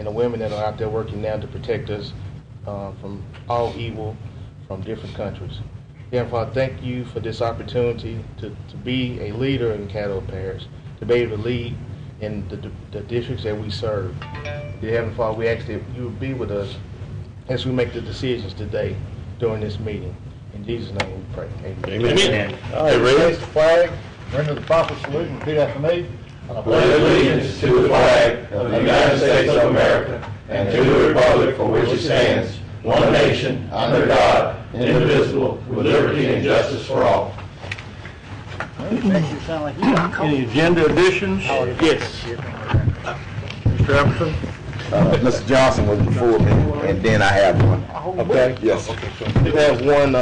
and the women that are out there working now to protect us from all evil from different countries. Heavenly Father, thank you for this opportunity to be a leader in Caddo Parish, to be able to lead in the districts that we serve. Dear Heavenly Father, we ask that you would be with us as we make the decisions today during this meeting. In Jesus' name we pray. Amen. Amen. All right, raise the flag, render the proper salute, and repeat after me. I pledge allegiance to the flag of the United States of America and to the republic for which it stands, one nation, under God, indivisible, with liberty and justice for all. Any agenda additions? Yes. Mr. Everson? Mr. Johnson was before me, and then I have one. Okay. Yes. I do have one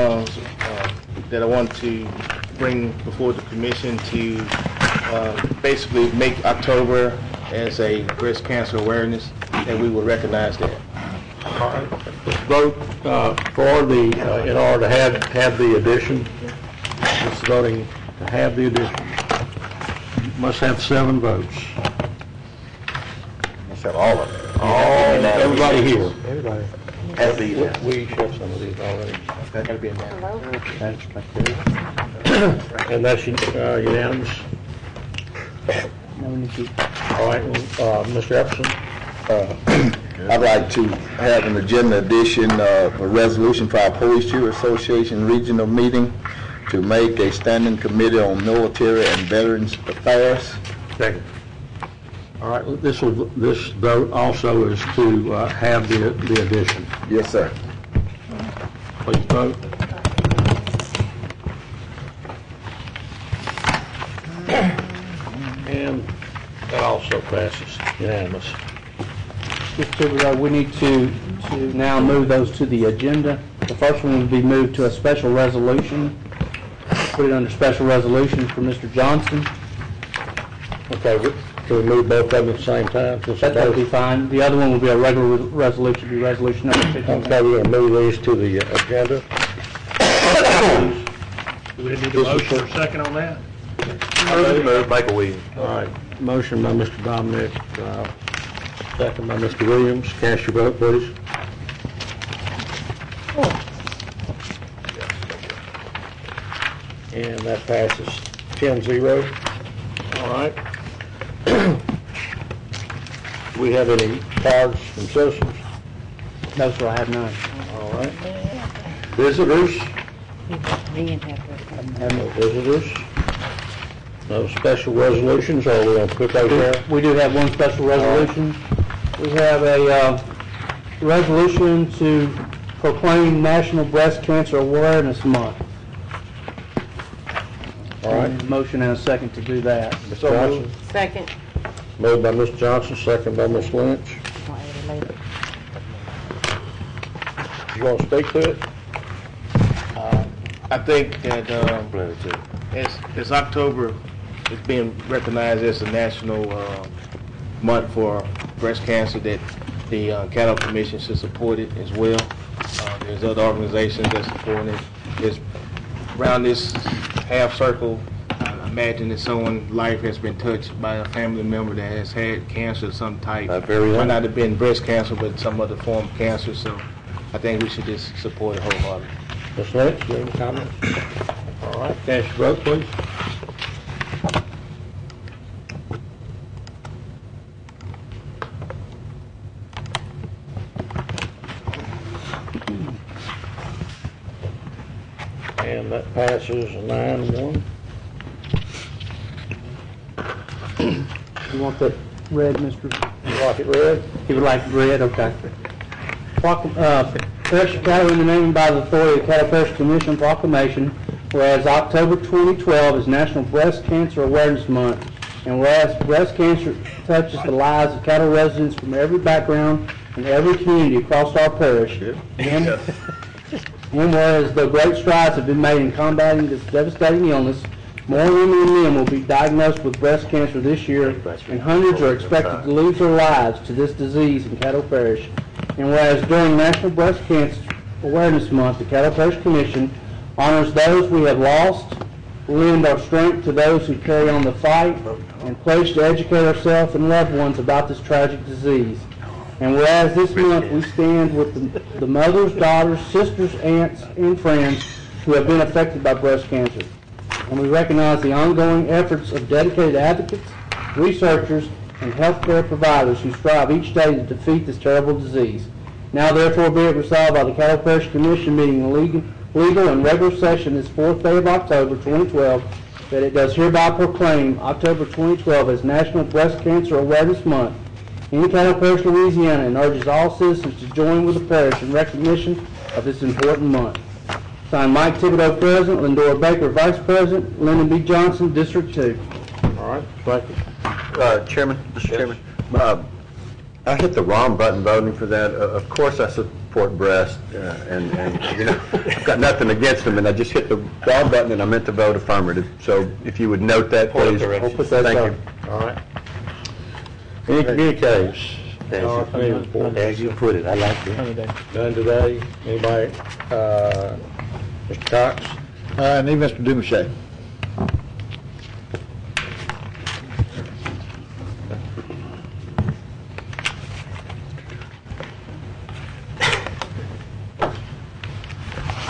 that I want to bring before the commission to basically make October as a breast cancer awareness, and we will recognize that. All right. Let's vote for the, in order to have the addition. It's voting to have the addition. Must have 7 votes. Must have all of it. Everybody here. Everybody. We have some of these already. That's got to be a matter. And that's unanimous. All right, Mr. Epson. I'd like to have an agenda addition of a resolution for our Police Chief Association regional meeting to make a standing committee on military and veterans affairs. Second. All right, this vote also is to have the addition. Yes, sir. Please vote. And that also passes unanimous. Mr. Supervisor, we need to now move those to the agenda. The first one would be moved to a special resolution. Put it under special resolution for Mr. Johnson. Okay, can we move both of them at the same time? That would be fine. The other one will be a regular resolution, be resolution number 15. Okay, we're going to move these to the agenda. Do we need a motion or a second on that? Michael Williams. All right, motion by Mr. Dominic, second by Mr. Williams. Cast your vote, please. And that passes 10-0. All right. Do we have any cards from citizens? No, sir, I have none. All right. Visitors? Have No visitors. No special resolutions, or we going to put those there? We do have one special resolution. We have a resolution to proclaim National Breast Cancer Awareness Month. All right. Motion and a second to do that. Ms. Johnson? Second. Moved by Ms. Johnson, second by Ms. Lynch. You want to speak to it? I think that as October is being recognized as a national month for breast cancer, that the Caddo Commission should support it as well. There's other organizations that support it. There's around this half circle, imagine that someone's life has been touched by a family member that has had cancer of some type. Might not have been breast cancer, but some other form of cancer. So I think we should just support it wholeheartedly. Ms. Lynch, you have any comments? All right, cast your vote, please. And that passes 9-1. You want that read, Mr.? You like it read? He would like it read, okay. Parish of Caddo, in the name and by the authority of the Caddo Parish Commission proclamation, whereas October 2012 is National Breast Cancer Awareness Month, and whereas breast cancer touches the lives of Caddo residents from every background and every community across our parish, and whereas though great strides have been made in combating this devastating illness, more women and men will be diagnosed with breast cancer this year, and hundreds are expected to lose their lives to this disease in Caddo Parish. And whereas during National Breast Cancer Awareness Month, the Caddo Parish Commission honors those we have lost, lend our strength to those who carry on the fight, and pledge to educate ourselves and loved ones about this tragic disease. And whereas this month we stand with the mothers, daughters, sisters, aunts, and friends who have been affected by breast cancer. And we recognize the ongoing efforts of dedicated advocates, researchers, and healthcare providers who strive each day to defeat this terrible disease. Now therefore be it resolved by the Caddo Parish Commission meeting in legal and regular session this 4th day of October 2012 that it does hereby proclaim October 2012 as National Breast Cancer Awareness Month in Caddo Parish, Louisiana, and urges all citizens to join with the parish in recognition of this important month. Signed, Mike Thibodeau, President, Lindora Baker, Vice President, Lyndon B. Johnson, District 2. All right, thank you. Chairman, Mr. Chairman, I hit the wrong button voting for that. Of course I support breast, and you know, I've got nothing against them, and I just hit the wrong button and I meant to vote affirmative. So if you would note that, please. I'll put that Thank down. you. All right. Any communiques? As you put it, I like that. None today. Anybody? Mr. Cox? I need Mr. Dumache.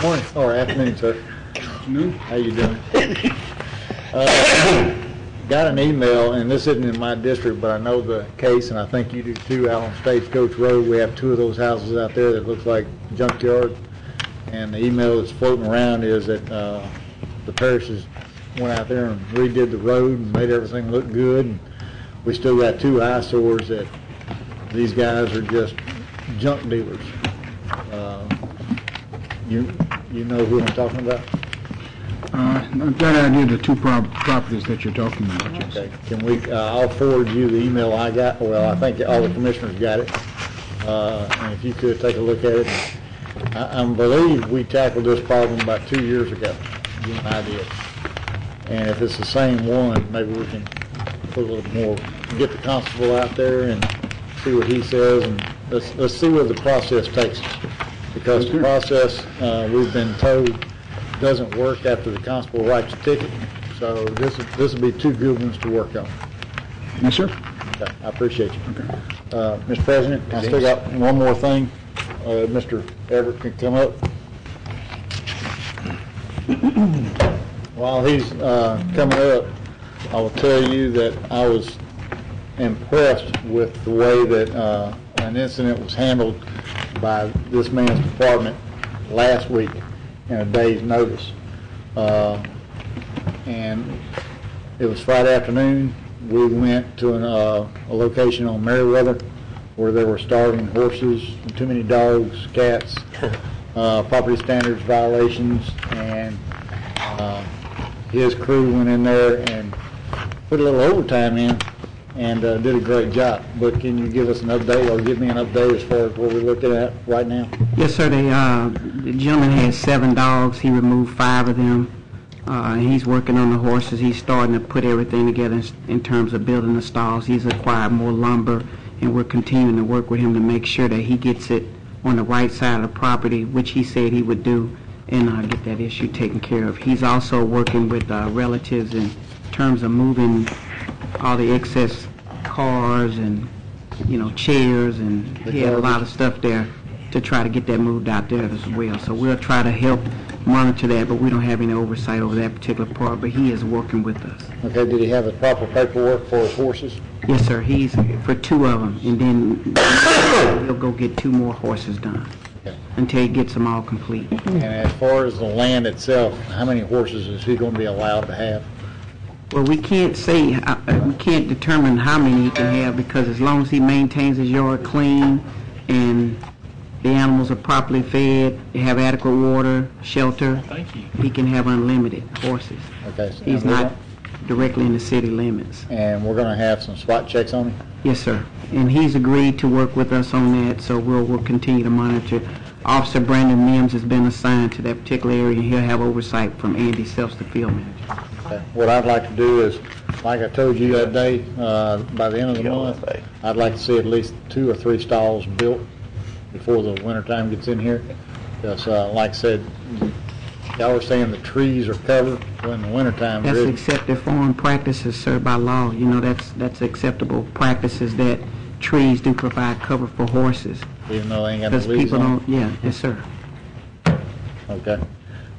Morning, or afternoon, sir. Afternoon. How you doing? Got an email, and this isn't in my district, but I know the case, and I think you do too, out on Stagecoach Road. We have 2 of those houses out there that looks like junkyard. And the email that's floating around is that the parishes went out there and redid the road and made everything look good. And we still got 2 eyesores that these guys are just junk dealers. You know who I'm talking about? That I did the 2 properties that you're talking about, yes. Okay. Can we? I'll forward you the email I got. Well, I think all the commissioners got it. And if you could take a look at it. I believe we tackled this problem about 2 years ago. You and I did. And if it's the same one, maybe we can put a little more, get the constable out there and see what he says, and let's see where the process takes us. Because the process, we've been told, doesn't work after the constable writes a ticket. So this will be 2 good ones to work on. Yes, sir. Okay, I appreciate you. Okay. Mr. President, I still got one more thing. Mr. Everett can come up. While he's coming up, I will tell you that I was impressed with the way that an incident was handled by this man's department last week in a day's notice. And it was Friday afternoon. We went to a location on Meriwether where there were starving horses, too many dogs, cats, property standards violations, and his crew went in there and put a little overtime in and did a great job. But can you give us an update, or give me an update as far as what we're looking at right now? Yes, sir. The gentleman had 7 dogs. He removed 5 of them. He's working on the horses. He's starting to put everything together in terms of building the stalls. He's acquired more lumber, and we're continuing to work with him to make sure that he gets it on the right side of the property, which he said he would do, and get that issue taken care of. He's also working with relatives in terms of moving all the excess cars and, chairs, and he had a lot of stuff there to try to get that moved out there as well. So we'll try to help monitor that, but we don't have any oversight over that particular part, but he is working with us. Okay, did he have the proper paperwork for his horses? Yes, sir. He's for 2 of them, and then he'll go get 2 more horses done until he gets them all complete. And as far as the land itself, how many horses is he going to be allowed to have? Well, we can't say, we can't determine how many he can have, because as long as he maintains his yard clean and the animals are properly fed, they have adequate water, shelter, he can have unlimited horses. Okay. So He's not directly in the city limits. And we're going to have some spot checks on him? Yes, sir. And he's agreed to work with us on that, so we'll continue to monitor. Officer Brandon Mims has been assigned to that particular area, and he'll have oversight from Andy Selfs, the field manager. Okay. What I'd like to do is, like I told you that day, by the end of the month, I'd like to see at least 2 or 3 stalls built before the wintertime gets in here. Because, like I said, y'all were saying the trees are covered when the wintertime That's is. accepted foreign practices, sir, by law. That's acceptable practices that trees do provide cover for horses. Even though they ain't got no Because leaves people on? don't, yeah, yes, sir. Okay.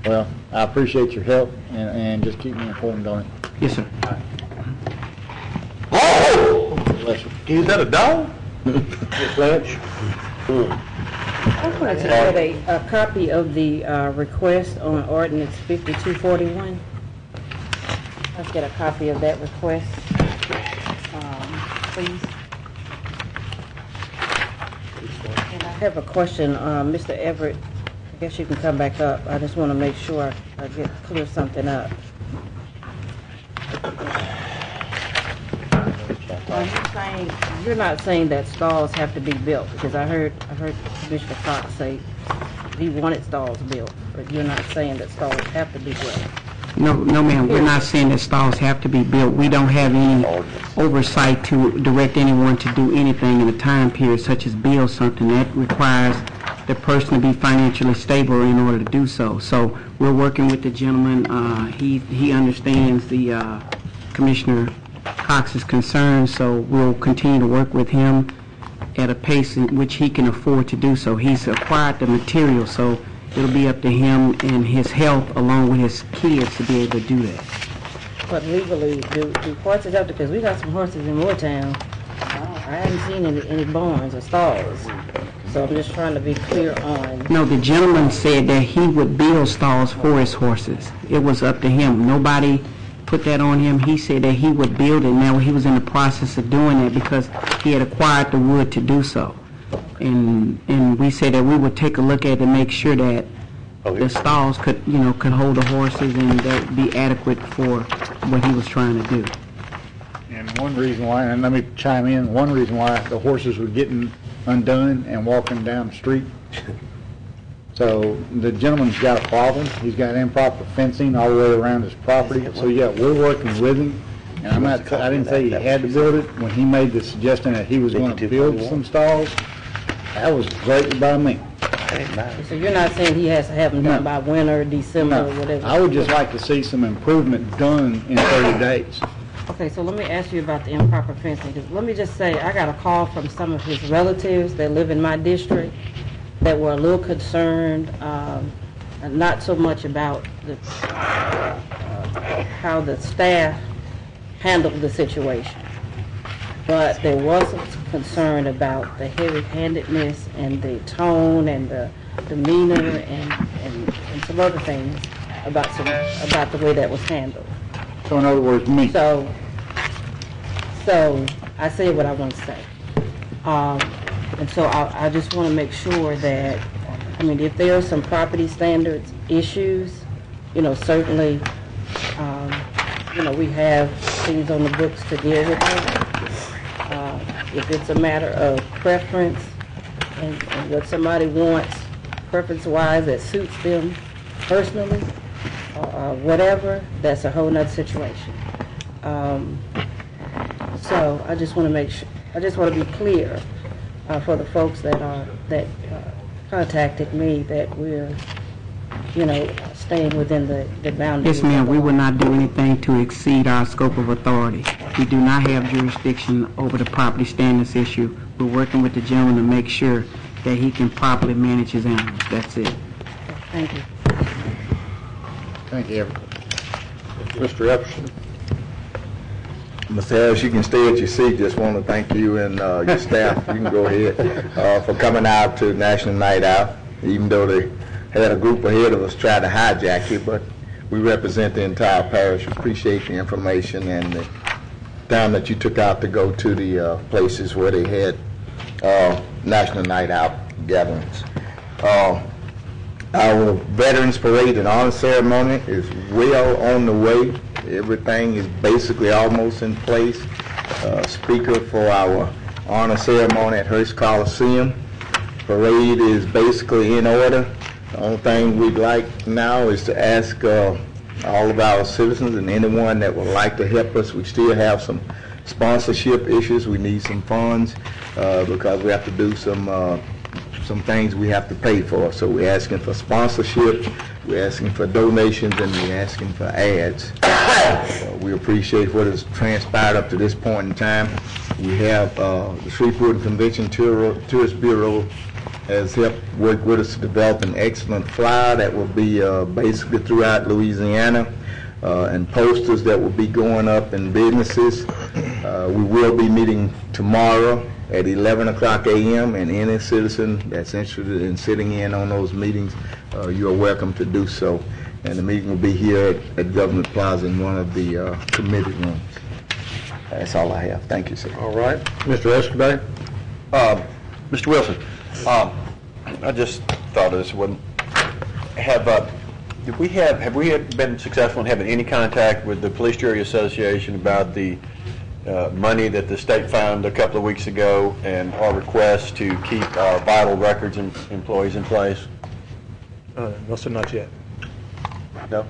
Well, I appreciate your help, and just keep me informed on it. Yes, sir. Bless you. Is that a dog? Blanche? I wanted to get a copy of the request on ordinance 5241. Let's get a copy of that request, please. And I have a question, Mr. Everett, I guess you can come back up. I just want to make sure I clear something up. You're not saying that stalls have to be built, because I heard Commissioner Cox say he wanted stalls built, but you're not saying that stalls have to be built. No, ma'am, we're not saying that stalls have to be built. We don't have any oversight to direct anyone to do anything in a time period such as build something. That requires the person to be financially stable in order to do so. So we're working with the gentleman. He understands the Commissioner Cox's concerns, so we'll continue to work with him at a pace in which he can afford to do so. He's acquired the material, so it'll be up to him and his health along with his kids to be able to do that. But legally, do horses have to, because we got some horses in Moortown. I haven't seen any barns or stalls. So I'm just trying to be clear on. No, the gentleman said that he would build stalls for his horses. It was up to him. Nobody put that on him. He said that he would build it. Now he was in the process of doing that because he had acquired the wood to do so. And we said that we would take a look at it and make sure that the stalls could hold the horses and that would be adequate for what he was trying to do. And one reason why, and let me chime in, one reason why the horses were getting undone and walking down the street. So the gentleman's got a problem. He's got improper fencing all the way around his property. So yeah, we're working with him. And I didn't say he had to build it. When he made the suggestion that he was going to build some stalls, that was great by me. So you're not saying he has to have them done by winter, December, No, or whatever? I would just like to see some improvement done in 30 days. Okay, so let me ask you about the improper fencing. 'Cause let me just say, I got a call from some of his relatives that live in my district that were a little concerned, not so much about how the staff handled the situation, but there was some concern about the heavy-handedness and the tone and the demeanor and some other things about the way that was handled. So in other words, me. So I say what I want to say. And so I just want to make sure that, I mean, if there are some property standards issues, certainly, we have things on the books to deal with them. If it's a matter of preference and what somebody wants, preference-wise, that suits them personally, whatever, that's a whole nother situation. So I just want to make sure, I just want to be clear for the folks that contacted me that we're, staying within the boundaries. Yes, ma'am, we will not do anything to exceed our scope of authority. We do not have jurisdiction over the property standards issue. We're working with the gentleman to make sure that he can properly manage his animals. That's it. Thank you. Thank you, everybody. Mr. Epperson? Mr. Harris, you can stay at your seat. Just want to thank you and your staff. You can go ahead for coming out to National Night Out, even though they had a group ahead of us try to hijack it, but we represent the entire parish. Appreciate the information and the time that you took out to go to the places where they had National Night Out gatherings. Our Veterans Parade and Honor Ceremony is well on the way. Everything is basically almost in place. Speaker for our honor ceremony at Hearst Coliseum. Parade is basically in order. The only thing we'd like now is to ask all of our citizens and anyone that would like to help us. We still have some sponsorship issues. We need some funds because we have to do some things we have to pay for. So we're asking for sponsorship, we're asking for donations, and we're asking for ads. We appreciate what has transpired up to this point in time. We have the Shreveport Convention Tourist Bureau has helped work with us to develop an excellent flyer that will be basically throughout Louisiana, and posters that will be going up in businesses. We will be meeting tomorrow at 11 o'clock a.m., and any citizen that's interested in sitting in on those meetings, you are welcome to do so. And the meeting will be here at Government Plaza in one of the committee rooms. That's all I have. Thank you, sir. All right. Mr. Escobar? Mr. Wilson, I just thought of this one. Have we been successful in having any contact with the Police Jury Association about the money that the state found a couple of weeks ago and our request to keep our vital records and employees in place? No, sir, not yet. No?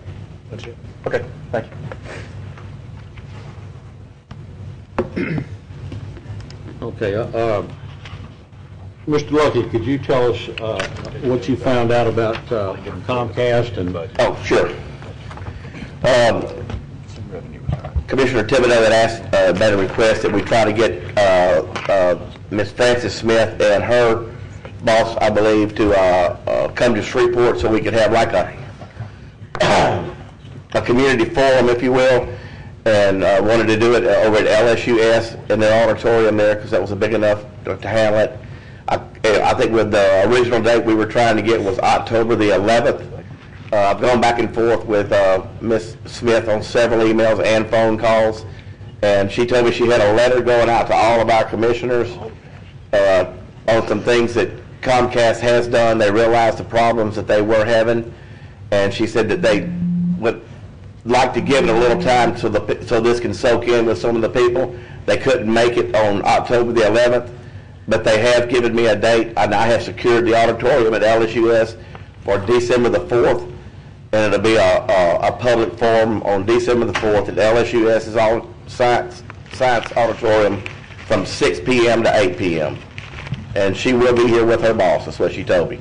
Not yet. Okay, thank you. Okay. Mr. Lucky, could you tell us what you found out about Comcast and? Oh, sure. Commissioner Thibodeau had asked, made a request that we try to get Ms. Frances Smith and her boss, I believe, to come to Shreveport so we could have like a community forum, if you will, and wanted to do it over at LSUS in their auditorium there because that was big enough to handle it. I think with the original date we were trying to get was October the 11th. I've gone back and forth with Ms. Smith on several emails and phone calls, and she told me she had a letter going out to all of our commissioners on some things that Comcast has done. They realized the problems that they were having, and she said that they would like to give it a little time so this can soak in with some of the people. They couldn't make it on October the 11th, but they have given me a date, and I have secured the auditorium at LSUS for December the 4th, and it'll be a public forum on December the 4th at LSUS's Science Auditorium from 6 p.m. to 8 p.m. And she will be here with her boss, that's what she told me.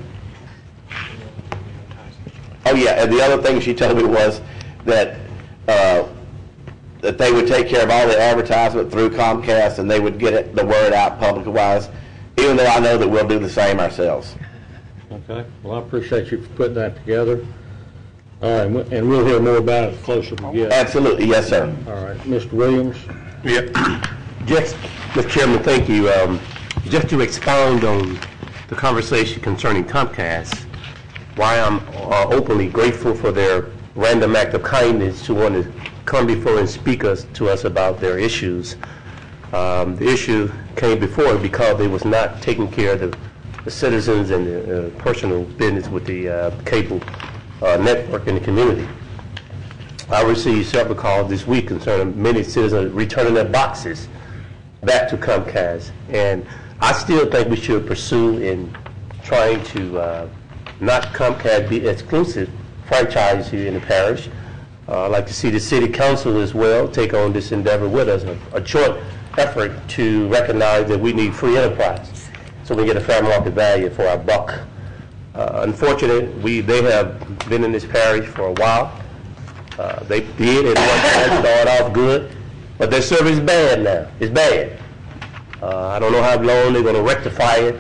Oh yeah, and the other thing she told me was that that they would take care of all the advertisement through Comcast and they would get the word out public-wise, even though I know that we'll do the same ourselves. Okay. Well, I appreciate you for putting that together. All right, and we'll hear more about it the closer we get. Absolutely, yes, sir. All right, Mr. Williams. Yeah. Just, Mr. Chairman, thank you. Just to expound on the conversation concerning Comcast, why I'm openly grateful for their random act of kindness to want to come before and speak to us about their issues. The issue came before because they was not taking care of the citizens and the personal business with the cable network in the community. I received several calls this week concerning many citizens returning their boxes back to Comcast, and I still think we should pursue in trying to not Comcast be exclusive franchise here in the parish. I'd like to see the city council as well take on this endeavor with us, a joint effort to recognize that we need free enterprise so we get a fair market value for our buck. Unfortunately, they have been in this parish for a while. They did at one time start off good, but their service is bad now. It's bad. I don't know how long they're going to rectify it.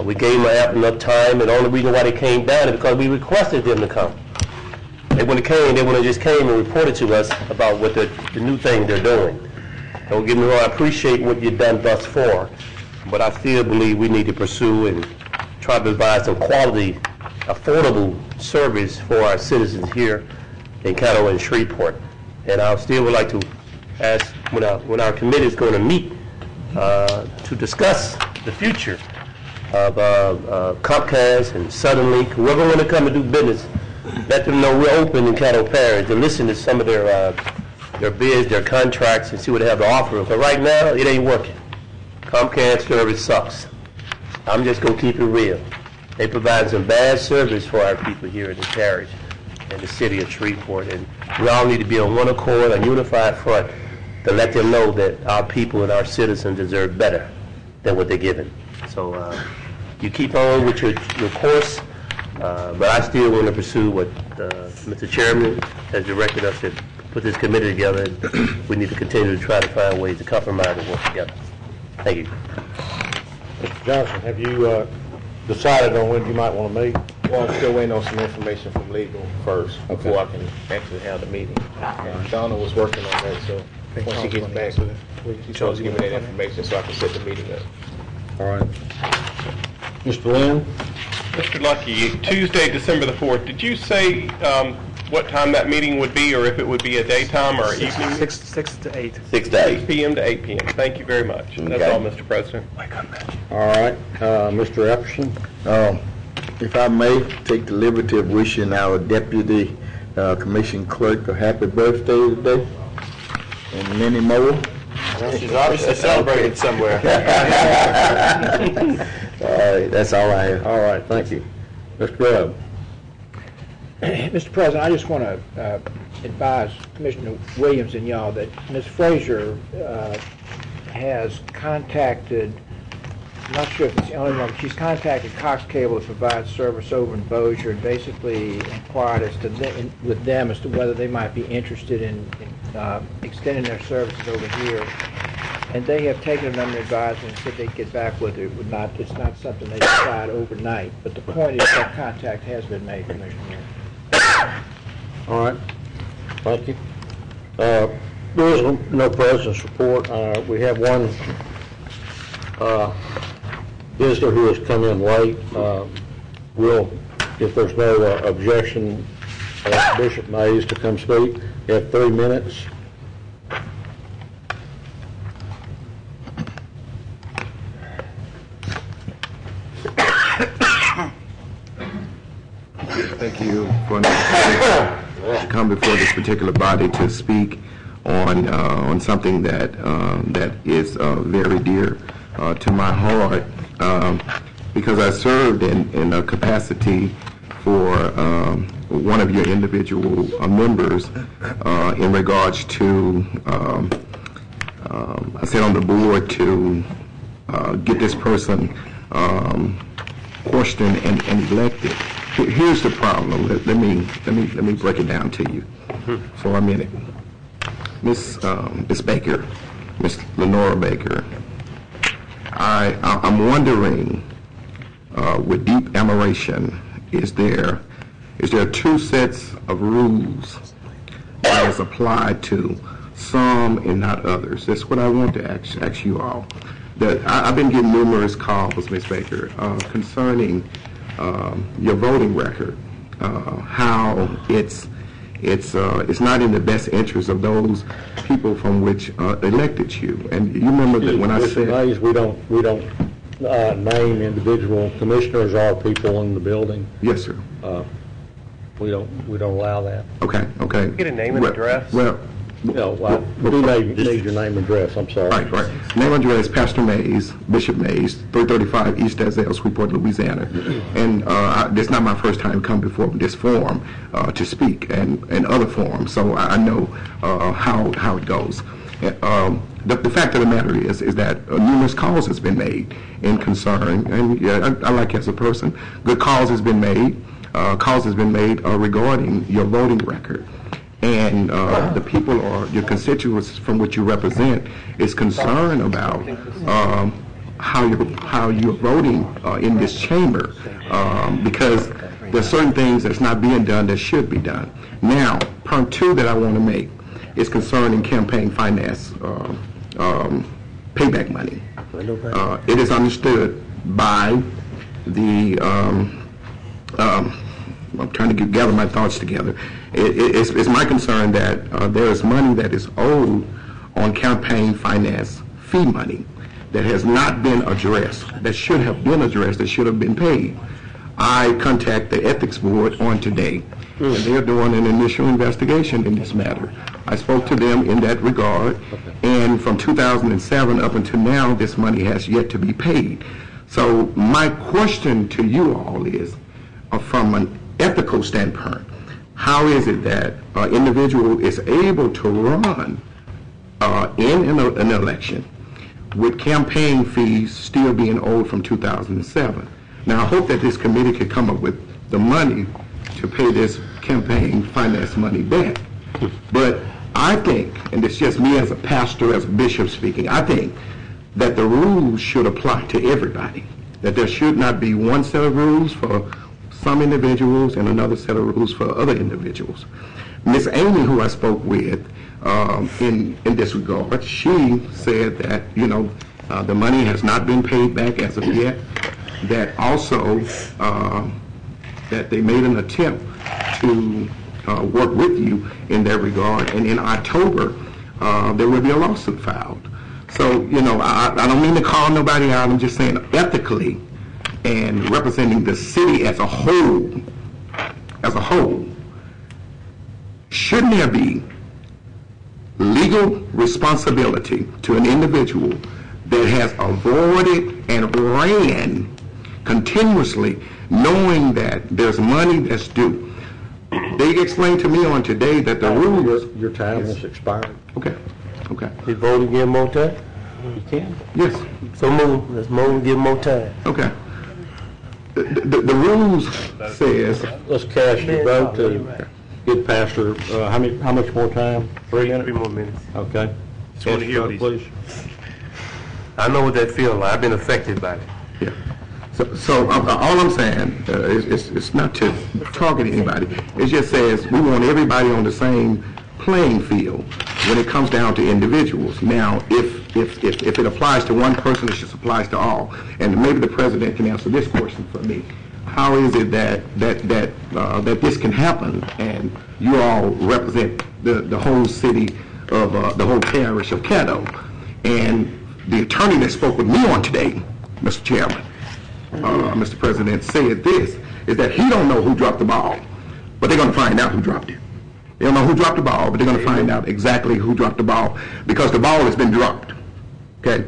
We gave them enough time, and the only reason why they came down is because we requested them to come. And when they would have just came and reported to us about what the new thing they're doing. Don't get me wrong, I appreciate what you've done thus far, but I still believe we need to pursue and try to provide some quality, affordable service for our citizens here in Caddo and Shreveport. And I still would like to ask when our committee is going to meet to discuss the future of Comcast and Southern Link, whoever want to come and do business, let them know we're open in Caddo Parish to listen to some of their bids, their contracts, and see what they have to offer. But right now, it ain't working. Comcast service sucks. I'm just going to keep it real. They provide some bad service for our people here in the parish and the city of Shreveport, and we all need to be on one accord, a unified front, to let them know that our people and our citizens deserve better than what they're given. So you keep on with your course, but I still want to pursue what Mr. Chairman has directed us to put this committee together. We need to continue to try to find ways to compromise and work together. Thank you. Mr. Johnson, have you decided on when you might want to meet? Well, I'm still waiting on some information from legal first before I can actually have the meeting. And Donna was working on that, so once she gets back, she's supposed to give me that information so I can set the meeting up. All right. Mr. Lynn? Mr. Lucky, Tuesday, December the 4th, did you say what time that meeting would be, or if it would be a daytime or evening? 6 to 8. 6 to 8. 6 p.m. to 8 p.m. Thank you very much. That's all, Mr. President. All right. Mr. Epperson? If I may take the liberty of wishing our Deputy Commission Clerk a happy birthday today, and many more. She's obviously celebrated somewhere. All right, that's all I have. All right, thank you. Mr. Grubb? Mr. President, I just want to advise Commissioner Williams and y'all that Ms. Frazier has contacted, I'm not sure if it's the only one, but she's contacted Cox Cable to provide service over in Bossier and basically inquired as to with them as to whether they might be interested in extending their services over here. And they have taken it under advisement and said they'd get back with it. It's not something they decide overnight. But the point is that contact has been made, Commissioner. All right. Thank you. There is no president's report. We have one visitor who has come in late. We'll, if there's no objection, ask Bishop Mays to come speak. You have 3 minutes. Thank you for an opportunity to come before this particular body to speak on something that is very dear to my heart, because I served in a capacity for one of your individual members in regards to I sat on the board to get this person questioned and elected. Here's the problem. Let me break it down to you for a minute. Miss Baker, Miss Lenora Baker, I'm wondering, with deep admiration, is there 2 sets of rules that is applied to some and not others? That's what I want to ask you all. I've been getting numerous calls, Miss Baker, concerning your voting record, how it's not in the best interest of those people from which elected you. And you remember that when I said Mays, we don't name individual commissioners or people in the building. Yes, sir. We don't allow that. Okay. Get a name and address. Well. No, we need your name and address. I'm sorry. Right. Name and address, Pastor Mays, Bishop Mays, 335 East Azale, Shreveport, Louisiana. And this is not my first time coming before this forum to speak, and other forums, so I know how it goes. The fact of the matter is that numerous calls has been made in concern, and I like you as a person. Good calls has been made. Regarding your voting record. And the people or your constituents from which you represent is concerned about how you're voting in this chamber, because there's certain things that's not being done that should be done. Now, point 2 that I want to make is concerning campaign finance payback money. It is understood by the I'm trying to gather my thoughts together. It's my concern that there is money that is owed on campaign finance fee money that has not been addressed, that should have been addressed, that should have been paid. I contact the Ethics Board on today, and they're doing an initial investigation in this matter. I spoke to them in that regard, and from 2007 up until now, this money has yet to be paid. So my question to you all is, from an ethical standpoint, how is it that an individual is able to run in an election with campaign fees still being owed from 2007? Now, I hope that this committee could come up with the money to pay this campaign finance money back. But I think, and it's just me as a pastor, as a bishop speaking, I think that the rules should apply to everybody. That there should not be one set of rules for some individuals and another set of rules for other individuals. Miss Amy, who I spoke with in this regard, she said that, the money has not been paid back as of yet, that also that they made an attempt to work with you in that regard, and in October there will be a lawsuit filed. So, I don't mean to call nobody out, I'm just saying ethically and representing the city as a whole, shouldn't there be legal responsibility to an individual that has avoided and ran continuously knowing that there's money that's due? They explained to me on today that the rules... Your time has expired. Okay. You vote and give more time? You can. Yes. So move. Let's move and give more time. Okay. The rules says... Let's cast your vote to get Pastor, how much more time? 3 minutes? 3 more minutes. Okay. Just want to hear these. Please. I know what that feels like. I've been affected by it. Yeah. So all I'm saying is it's not to target anybody. It just says we want everybody on the same playing field when it comes down to individuals. Now, if it applies to one person, it just applies to all. And maybe the president can answer this question for me. How is it that this can happen and you all represent the whole city of the whole parish of Caddo? And the attorney that spoke with me on today, Mr. Chairman, Mr. President, said this, is that he don't know who dropped the ball, but they're going to find out who dropped it. They don't know who dropped the ball, but they're going to find out exactly who dropped the ball because the ball has been dropped. Okay?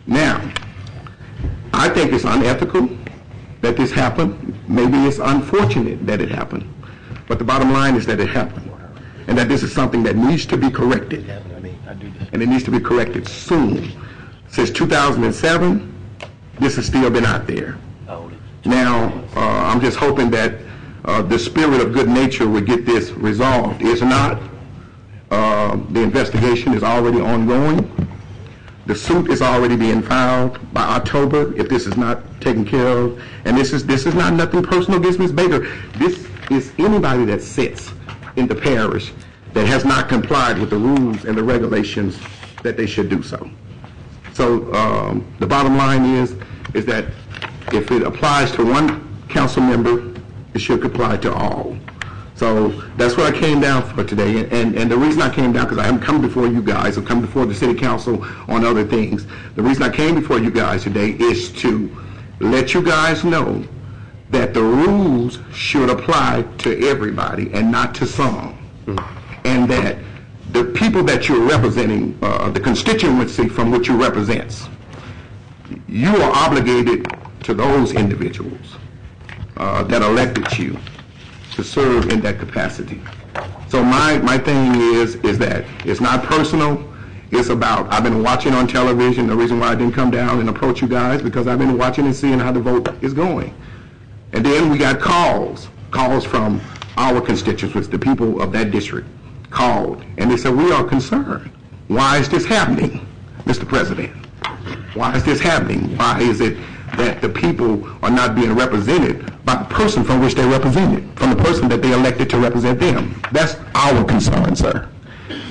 Now, I think it's unethical that this happened. Maybe it's unfortunate that it happened. But the bottom line is that it happened. And that this is something that needs to be corrected. And it needs to be corrected soon. Since 2007, this has still been out there. Now, I'm just hoping that the spirit of good nature would get this resolved. It's not. The investigation is already ongoing. The suit is already being filed by October if this is not taken care of. And this is not nothing personal against Ms. Baker. This is anybody that sits in the parish that has not complied with the rules and the regulations that they should do so. So the bottom line is that if it applies to one council member, it should apply to all. So that's what I came down for today. And the reason I came down, because I haven't come before you guys, I've come before the city council on other things. The reason I came before you guys today is to let you guys know that the rules should apply to everybody and not to some. And that the people that you're representing, the constituency from which you represent, you are obligated to those individuals that elected you to serve in that capacity. So my thing is that it's not personal. It's about, I've been watching on television. The reason why I didn't come down and approach you guys, because I've been watching and seeing how the vote is going. And then we got calls from our constituents, the people of that district called, and they said, we are concerned. Why is this happening, Mr. President? Why is this happening? Why is it that the people are not being represented by the person from which they're represented, from the person that they elected to represent them? That's our concern, sir.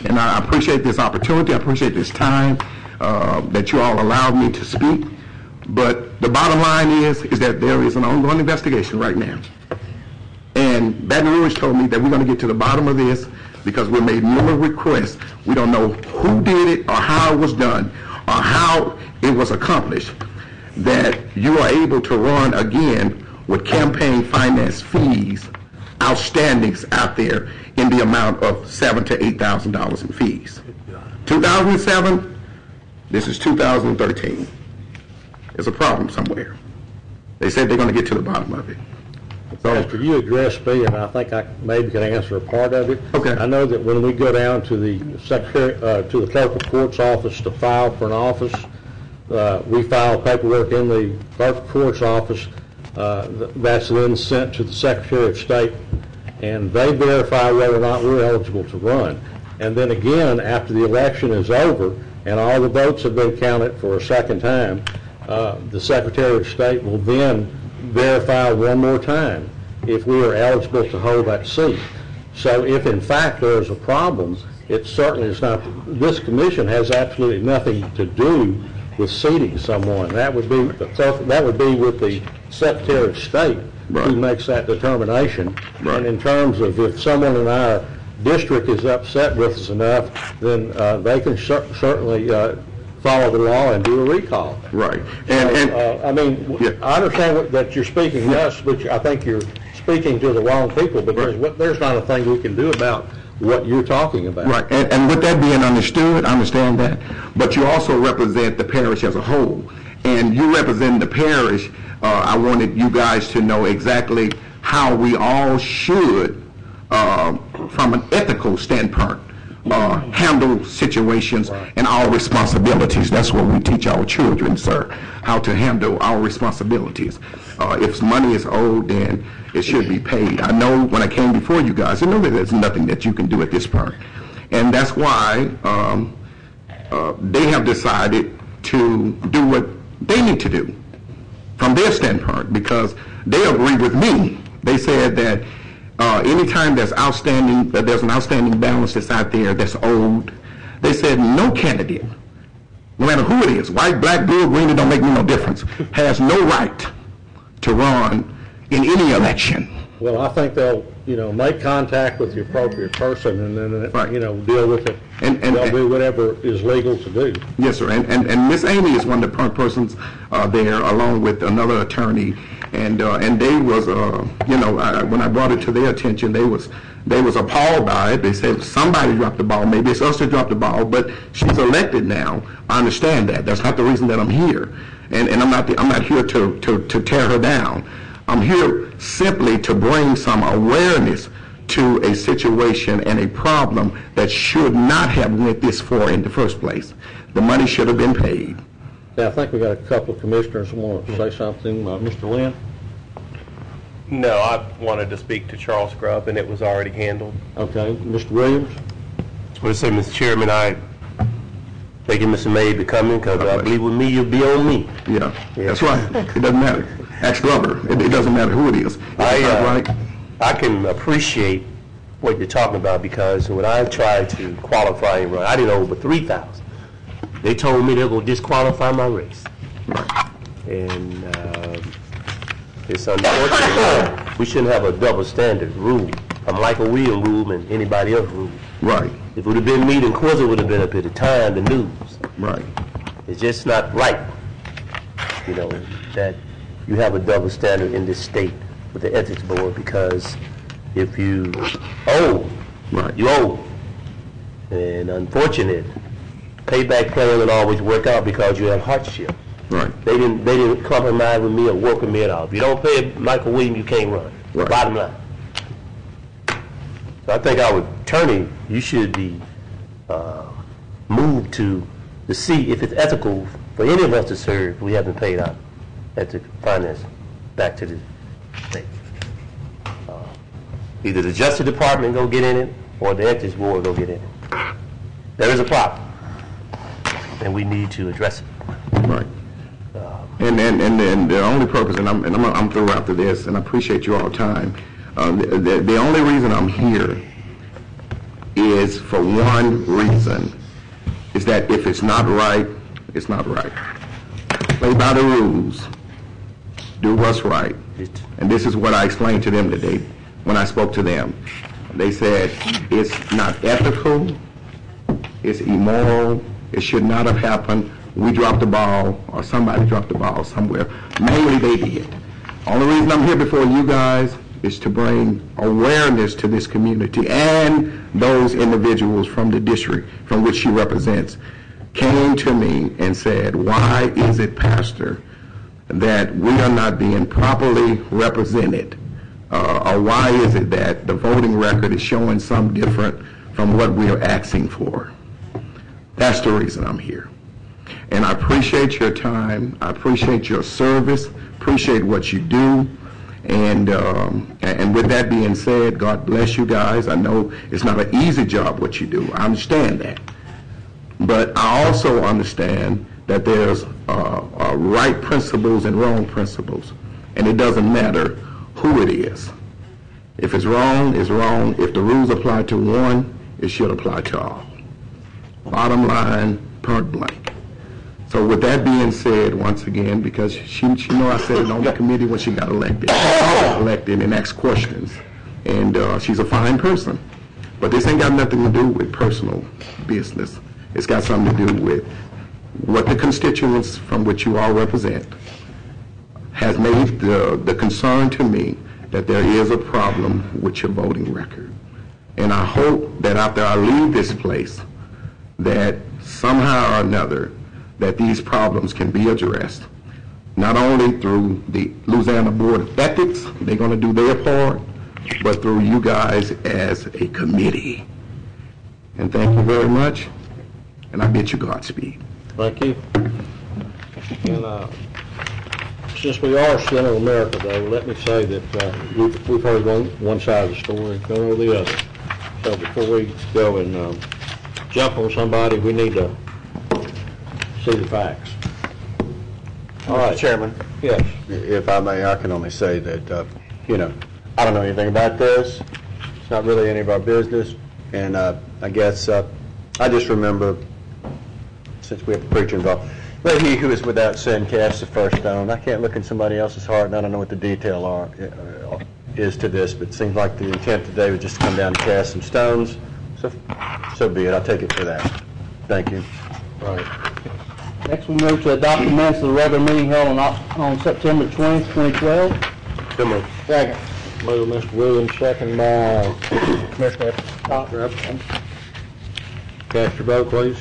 And I appreciate this opportunity. I appreciate this time that you all allowed me to speak. But the bottom line is that there is an ongoing investigation right now. And Baton Rouge told me that we're going to get to the bottom of this because we made numerous requests. We don't know who did it or how it was done or how it was accomplished, that you are able to run again with campaign finance fees, outstandings out there in the amount of $7,000 to $8,000 in fees. 2007, this is 2013. There's a problem somewhere. They said they're going to get to the bottom of it. So after you address me, and I think I maybe can answer a part of it. Okay. I know that when we go down to the secretary, to the clerk of court's office to file for an office, we file paperwork in the clerk of court's office. That's then sent to the Secretary of State, and they verify whether or not we're eligible to run. and then again, after the election is over and all the votes have been counted for a second time, the Secretary of State will then verify one more time if we are eligible to hold that seat. So if in fact there is a problem, it certainly is not, this commission has absolutely nothing to do with seating someone. That would be with the Secretary of State who makes that determination. And in terms of if someone in our district is upset with us enough, then they can certainly follow the law and do a recall. Right. I mean, I understand that you're speaking to us, but I think you're speaking to the wrong people, because there's not a thing we can do about what you're talking about. Right, and with that being understood, I understand that, but you also represent the parish as a whole, and you represent the parish. I wanted you guys to know exactly how we all should, from an ethical standpoint, handle situations and our responsibilities. That's what we teach our children, sir, how to handle our responsibilities. If money is owed, then it should be paid. I know when I came before you guys, I know that there's nothing that you can do at this point. And that's why they have decided to do what they need to do from their standpoint, because they agree with me. They said that anytime there's an outstanding balance that's out there that's owed, they said no candidate, no matter who it is, white, black, blue, green, it don't make me no difference, has no right to run in any election. Well, I think they'll, make contact with the appropriate person and then, deal with it. And they'll do whatever is legal to do. Yes, sir. And Miss Amy is one of the persons there, along with another attorney. And they was, when I brought it to their attention, they was appalled by it. They said somebody dropped the ball. Maybe it's us that dropped the ball, but she's elected now. I understand that. That's not the reason that I'm here. And I'm not here to tear her down. I'm here simply to bring some awareness to a situation and a problem that should not have went this far in the first place. The money should have been paid. Yeah, I think we got a couple of commissioners who want to say something. Mr. Lynn? No, I wanted to speak to Charles Grubb, and it was already handled. Okay. Mr. Williams? I want to say, Mr. Chairman, I thank you, Mr. May, for coming, because I believe with me, you'll be on me. Yeah, that's right. It doesn't matter. Ask Glover. It doesn't matter who it is. I can appreciate what you're talking about, because when I tried to qualify and run, I did over 3,000. They told me they were going to disqualify my race. And it's unfortunate. We shouldn't have a double standard rule, a Michael Williams rule and anybody else rule. Right. If it would have been me, then Quizzer would have been up at the time, the news. Right. It's just not right, that you have a double standard in this state with the ethics board, because if you owe, you owe. And unfortunate, payback plan will always work out because you have hardship. Right. They didn't compromise with me or work with me at all. If you don't pay Michael Williams, you can't run. Right. Bottom line. So I think our attorney, you should be moved to see if it's ethical for any of us to serve. We haven't paid our ethics finance back to the state. Either the Justice Department go get in it, or the ethics board go get in it. There is a problem, and we need to address it. Right. And the only purpose, and I'm through after this, and I appreciate you all time. The only reason I'm here is for one reason, is that if it's not right, it's not right. Play by the rules. Do what's right. And this is what I explained to them today when I spoke to them. They said it's not ethical, it's immoral, it should not have happened. We dropped the ball, or somebody dropped the ball somewhere. Mainly they did. Only reason I'm here before you guys is to bring awareness to this community, and those individuals from the district from which she represents came to me and said, why is it, Pastor, that we are not being properly represented? Or why is it that the voting record is showing some different from what we are asking for? That's the reason I'm here. And I appreciate your time. I appreciate your service, appreciate what you do. And with that being said, God bless you guys. I know it's not an easy job what you do. I understand that. But I also understand that there's right principles and wrong principles. And it doesn't matter who it is. If it's wrong, it's wrong. If the rules apply to one, it should apply to all. Bottom line, point blank. So with that being said, once again, because she know I said it on the committee when she got elected and asked questions. And she's a fine person. But this ain't got nothing to do with personal business. It's got something to do with what the constituents from which you all represent has made the concern to me that there is a problem with your voting record. And I hope that after I leave this place, that somehow or another, that these problems can be addressed, not only through the Louisiana Board of Ethics, they're going to do their part, but through you guys as a committee. And thank you very much, and I bid you Godspeed. Thank you. And since we are Center America, though, let me say that we've heard one side of the story, don't know the other. So before we go and jump on somebody, we need to see the facts. All right, Chairman. Yes. If I may, I can only say that, I don't know anything about this. It's not really any of our business. And I guess I just remember, since we have a preacher involved, let he who is without sin cast the first stone. I can't look in somebody else's heart, and I don't know what the detail is to this, but it seems like the intent today was just to come down and cast some stones. So be it. I'll take it for that. Thank you. Right. Next, we move to adopt the minutes of the regular meeting held on September 20th, 2012. Come on. Second. Move Mr. Williams, second by Commissioner Cochran. Cast your vote, please.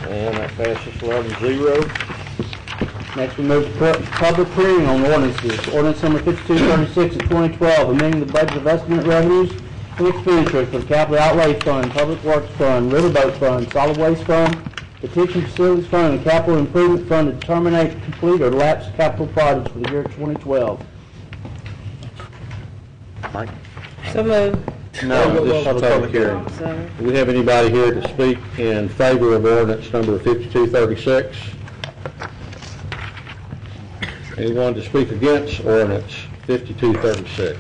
And that passes 11-0. Next, we move to public hearing on ordinances. Ordinance number 5236 of 2012, amending the budget of estimate revenues and expenditures for the Capital Outlay Fund, Public Works Fund, Riverboat Fund, Solid Waste Fund, Detention Facilities Fund, and Capital Improvement Fund to terminate complete or lapsed capital projects for the year 2012. Mike? So moved. No, this is a public hearing. Do we have anybody here to speak in favor of ordinance number 5236? Anyone to speak against ordinance 5236?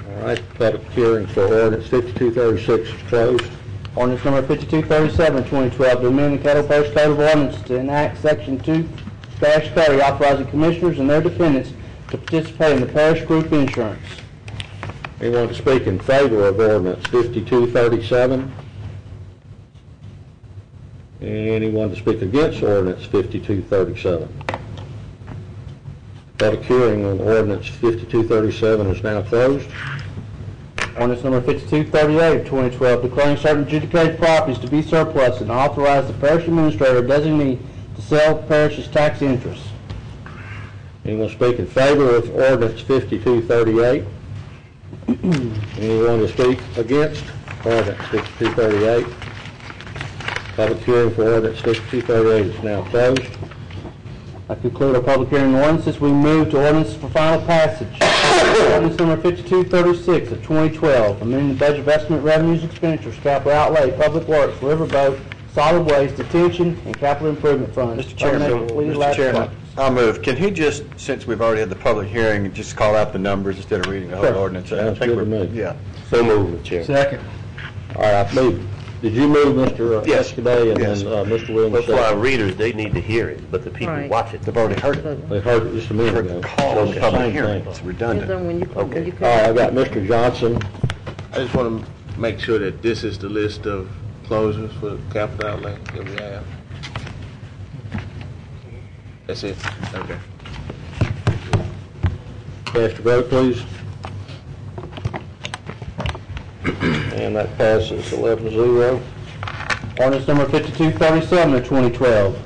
All right, public hearing for ordinance 5236 is closed. Ordinance number 5237, 2012, to amend the Caddo Parish Code of Ordinances to enact Section 2-30, authorizing commissioners and their dependents to participate in the parish group insurance. Anyone to speak in favor of ordinance 5237? Anyone to speak against ordinance 5237? Public hearing on ordinance 5237 is now closed. Ordinance number 5238 of 2012, declaring certain adjudicated properties to be surplus and authorize the parish administrator designee to sell the parish's tax interest. Anyone speak in favor of ordinance 5238? Anyone to speak against ordinance 5238? Public hearing for ordinance 5238 is now closed. I conclude our public hearing on ordinances. We move to ordinance for final passage. Ordinance number 5236 of 2012, amending the budget of estimate revenues, expenditures, capital outlay, public works, riverboat, solid waste, detention, and capital improvement funds. Mr. Chairman, I'll move. Can he just, since we've already had the public hearing, just call out the numbers instead of reading the whole ordinance? Sounds good to me. Yeah. So moved, Chair. Second. All right, I moved. Did you move, Mr. Yes. Escaday, and Yes. then Mr. Williams? But for our readers, they need to hear it, but the people Right. watch it. They've already heard it. They heard it just a minute ago. Call on the public Same hearing. thing. It's redundant. When you come, when you All right, I come. got Mr. Johnson. I just want to make sure that this is the list of closures for capital outlay that we have. That's it? Okay. Cast your vote, please. And that passes 11-0. Ordinance number 5237 of 2012.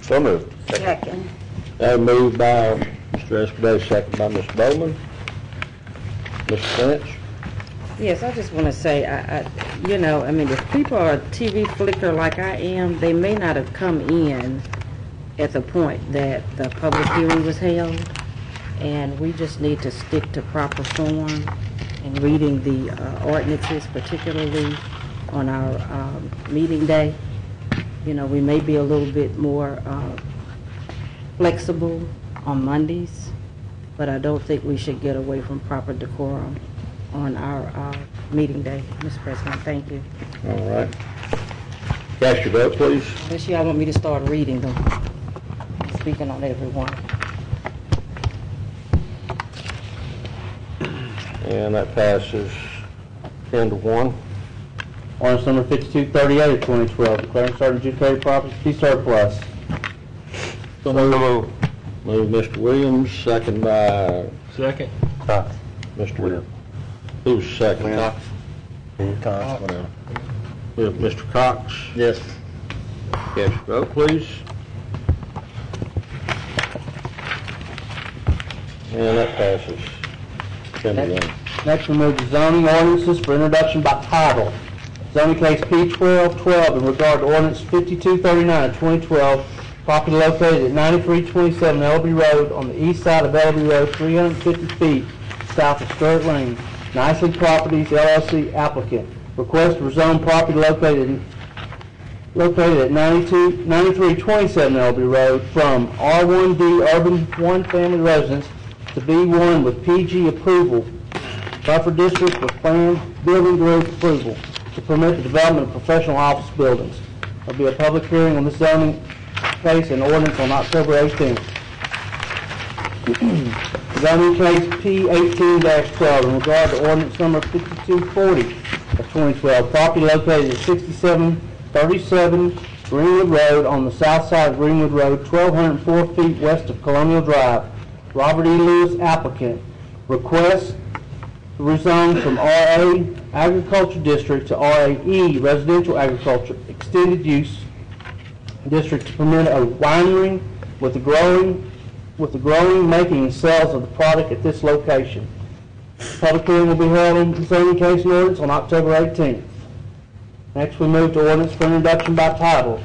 So moved. Second. That moved by Mr. Escaday, second by Mr. Bowman. Mr. Finch? Yes, I just want to say, if people are a TV flicker like I am, they may not have come in at the point that the public hearing was held, and we just need to stick to proper form and reading the ordinances, particularly on our meeting day. We may be a little bit more flexible on Mondays, but I don't think we should get away from proper decorum on our meeting day. Mr. President, thank you. All right. Cast your vote, please. Unless y'all want me to start reading them, speaking on every one. And that passes 10-1. Ordinance number 5238 of 2012, declaring certain adjudicated properties to be surplus. So move. Move Mr. Williams, second by... Second. Cox. Mr. Williams. Who's second? Cox. Cox, whatever. We have Mr. Cox. Yes. Cast your vote, please. And that passes 10-1. Next, we move to zoning ordinances for introduction by title. Zoning case P1212 in regard to ordinance 5239 of 2012, property located at 9327 Elby Road on the east side of Elby Road, 350 feet south of Sturt Lane. Nicely Properties LLC applicant. Request to rezone property located at 9327 Elby Road from R1D Urban One Family Residence to B1 with PG approval, buffer district with planned building group approval to permit the development of professional office buildings. There will be a public hearing on this zoning case and ordinance on October 18th. Zoning case P18-12 in regard to ordinance number 5240 of 2012, property located at 6737 Greenwood Road on the south side of Greenwood Road, 1,204 feet west of Colonial Drive. Robert E. Lewis applicant. Request to rezone from RA Agriculture District to RAE Residential Agriculture Extended Use District to permit a winery with the growing, making, and sales of the product at this location. Public hearing will be held in the zoning case and ordinance on October 18th. Next, we move to ordinance for introduction by title.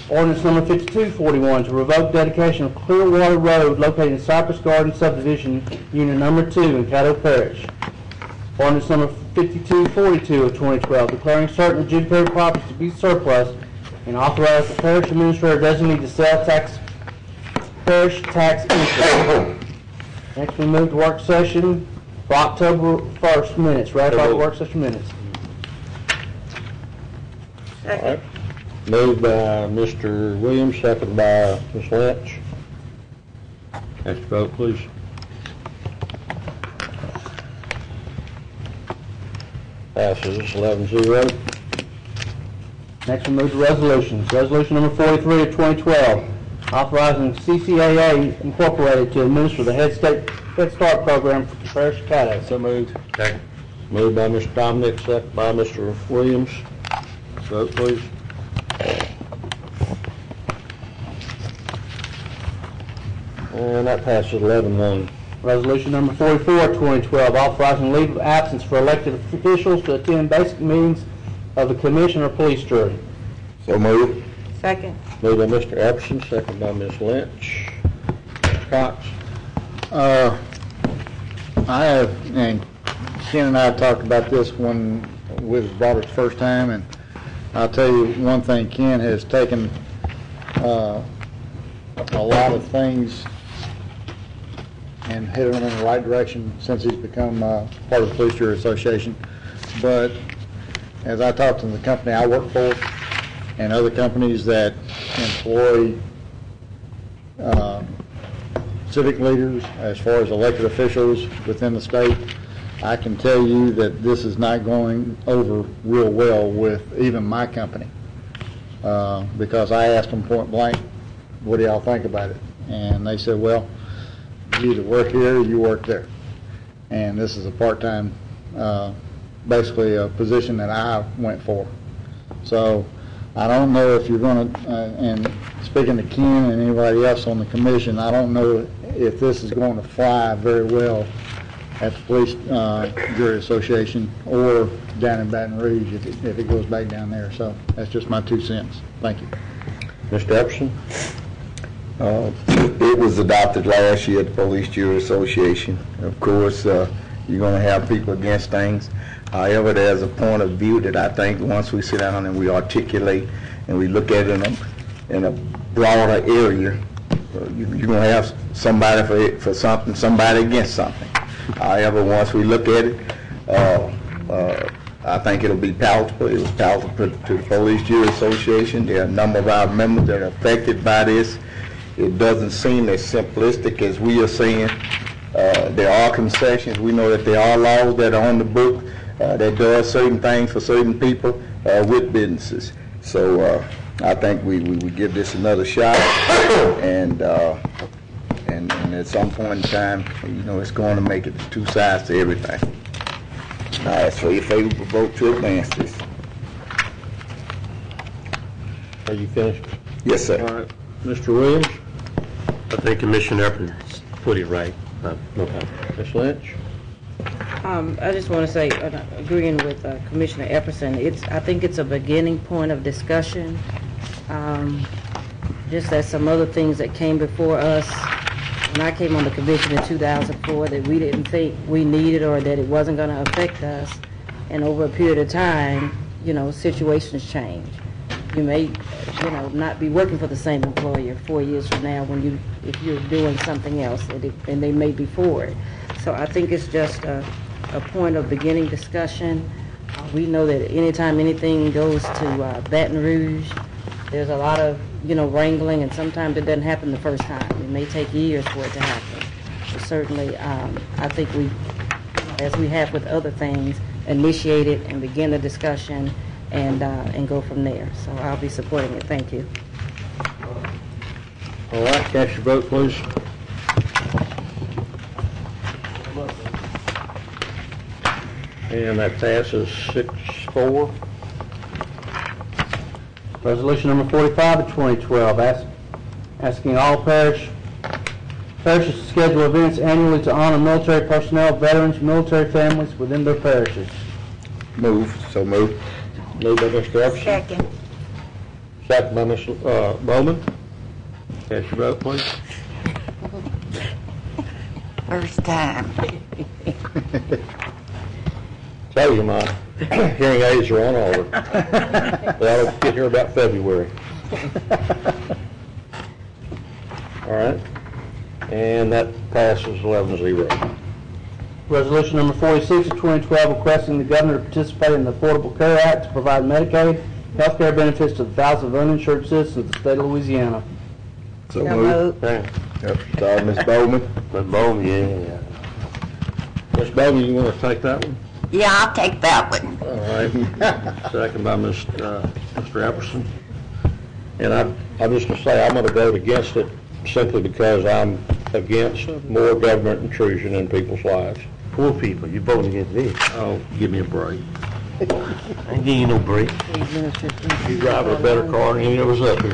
Ordinance number 5241 to revoke dedication of Clearwater Road located in Cypress Garden Subdivision, Unit Number 2 in Caddo Parish. Ordinance number 5242 of 2012 declaring certain adjudicated properties to be surplus and authorize the parish administrator designate to sell parish tax income. Next, we move to work session for October 1st minutes. Ratify the work session minutes. All right. Moved by Mr. Williams, second by Ms. Lynch. Cast your vote, please. Passes 11-0. Next, we move to resolutions. Resolution number 43 of 2012, authorizing CCAA Incorporated to administer the Head Start program for the Parish of Caddo. So moved. Second. Moved by Mr. Dominic, second by Mr. Williams. Vote, please. And that passes 11-1. Resolution number 44 of 2012, authorizing leave of absence for elected officials to attend basic meetings of the commission or police jury. So moved. Second. Moved by Mr. Epperson, second by Ms. Lynch. Mr. Cox. I have, and Ken and I talked about this when we brought it the first time, and I'll tell you one thing, Ken has taken a lot of things and headed them in the right direction since he's become part of the Police Jury Association. But as I talked to the company I work for and other companies that employ civic leaders as far as elected officials within the state, I can tell you that this is not going over real well with even my company. Because I asked them point blank, what do y'all think about it? And they said, well, you either work here or you work there. And this is a part-time, basically a position that I went for. So I don't know if you're going to, and speaking to Ken and anybody else on the commission, I don't know if this is going to fly very well at the Police Jury Association or down in Baton Rouge if it goes back down there. So that's just my 2 cents. Thank you. Mr. Epperson? It was adopted last year at the Police Jury Association. Of course, you're going to have people against things. However, there's a point of view that I think once we sit down and we articulate and we look at it in a broader area, you're going to have somebody for something, somebody against something. However, once we look at it, I think it'll be palatable. It was palatable to the Police Jury Association. There are a number of our members that are affected by this. It doesn't seem as simplistic as we are saying. There are concessions. We know that there are laws that are on the book that does certain things for certain people with businesses. So I think we give this another shot, and at some point in time, it's going to make it 2 sides to everything. I ask for your favorable vote to advance this. Are you finished? Yes, sir. All right. Mr. Williams? I think Commissioner Epperson put it right. No problem. Ms. Lynch? I just want to say, agreeing with Commissioner Epperson, I think it's a beginning point of discussion. Just as some other things that came before us when I came on the commission in 2004 that we didn't think we needed or that it wasn't going to affect us, and over a period of time, situations change. You may, not be working for the same employer 4 years from now if you're doing something else, and they may be for it. So I think it's just a point of beginning discussion. We know that anytime anything goes to Baton Rouge, there's a lot of, wrangling, and sometimes it doesn't happen the first time. It may take years for it to happen. But certainly, I think we, as we have with other things, initiate it and begin the discussion and go from there. So I'll be supporting it. Thank you. All right, cast your vote, please. And that passes 6-4. Resolution number 45 of 2012, asking all parishes to schedule events annually to honor military personnel, veterans, military families within their parishes. So moved. Moved by Mr. Epperson. Second. Second by Ms. Bowman. Cast your vote, please. First time. Tell you, my hearing aids are on order. That'll get here about February. All right. And that passes 11-0. Resolution number 46 of 2012, requesting the governor to participate in the Affordable Care Act to provide Medicaid health care benefits to thousands of uninsured citizens of the state of Louisiana. So moved. Yep. Sorry, Ms. Bowman. Ms. Bowman, yeah. Ms. Bowman, you want to take that one? Yeah, I'll take that one. All right. Second by Mr. Epperson. And I'm just going to say I'm going to vote against it simply because I'm against more government intrusion in people's lives. Poor people, you voting against this. Oh, give me a break. I ain't giving you no break. You drive a better car than any of us up here.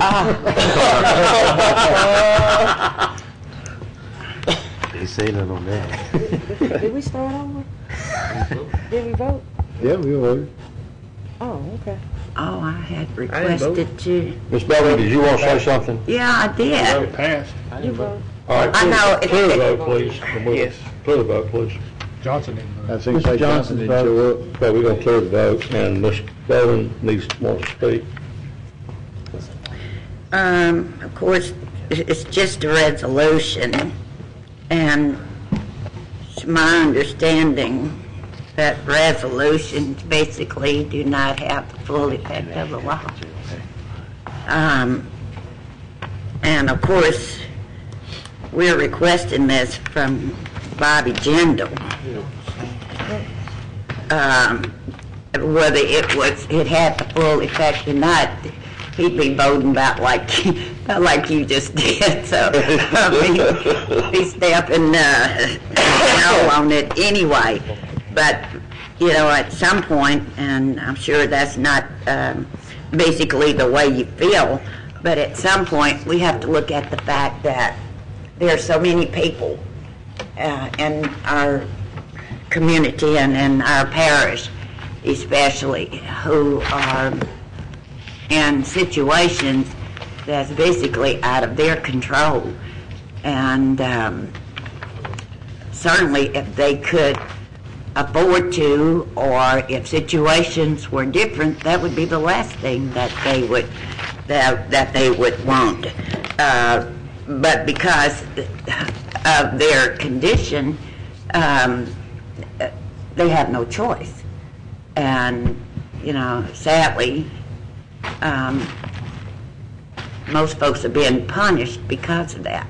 They say that on that. Did we start over? Did we vote? Yeah, we voted. Oh, okay. Oh, I had requested to. Ms. Bowman, did you want to say something? Yeah, I did. It passed. You vote. All right, I know. clear the vote, please. Yes. Clear the vote, please. Johnson didn't vote. I think Mr. Johnson didn't show up. Okay, we're going to clear the vote, and Ms. Bowman wants to speak. Of course, it's just a resolution, and it's my understanding that resolutions basically do not have the full effect of the law. And of course, we're requesting this from Bobby Jindal. Whether it had the full effect or not, he'd be voting about like you just did. So he's stepping no on it anyway. But at some point, and I'm sure that's not basically the way you feel, but at some point we have to look at the fact that there are so many people in our community and in our parish especially, who are in situations that's basically out of their control. And certainly if they could afford to, or if situations were different, that would be the last thing that they would want. But because of their condition, they have no choice. And, you know, sadly, most folks are being punished because of that.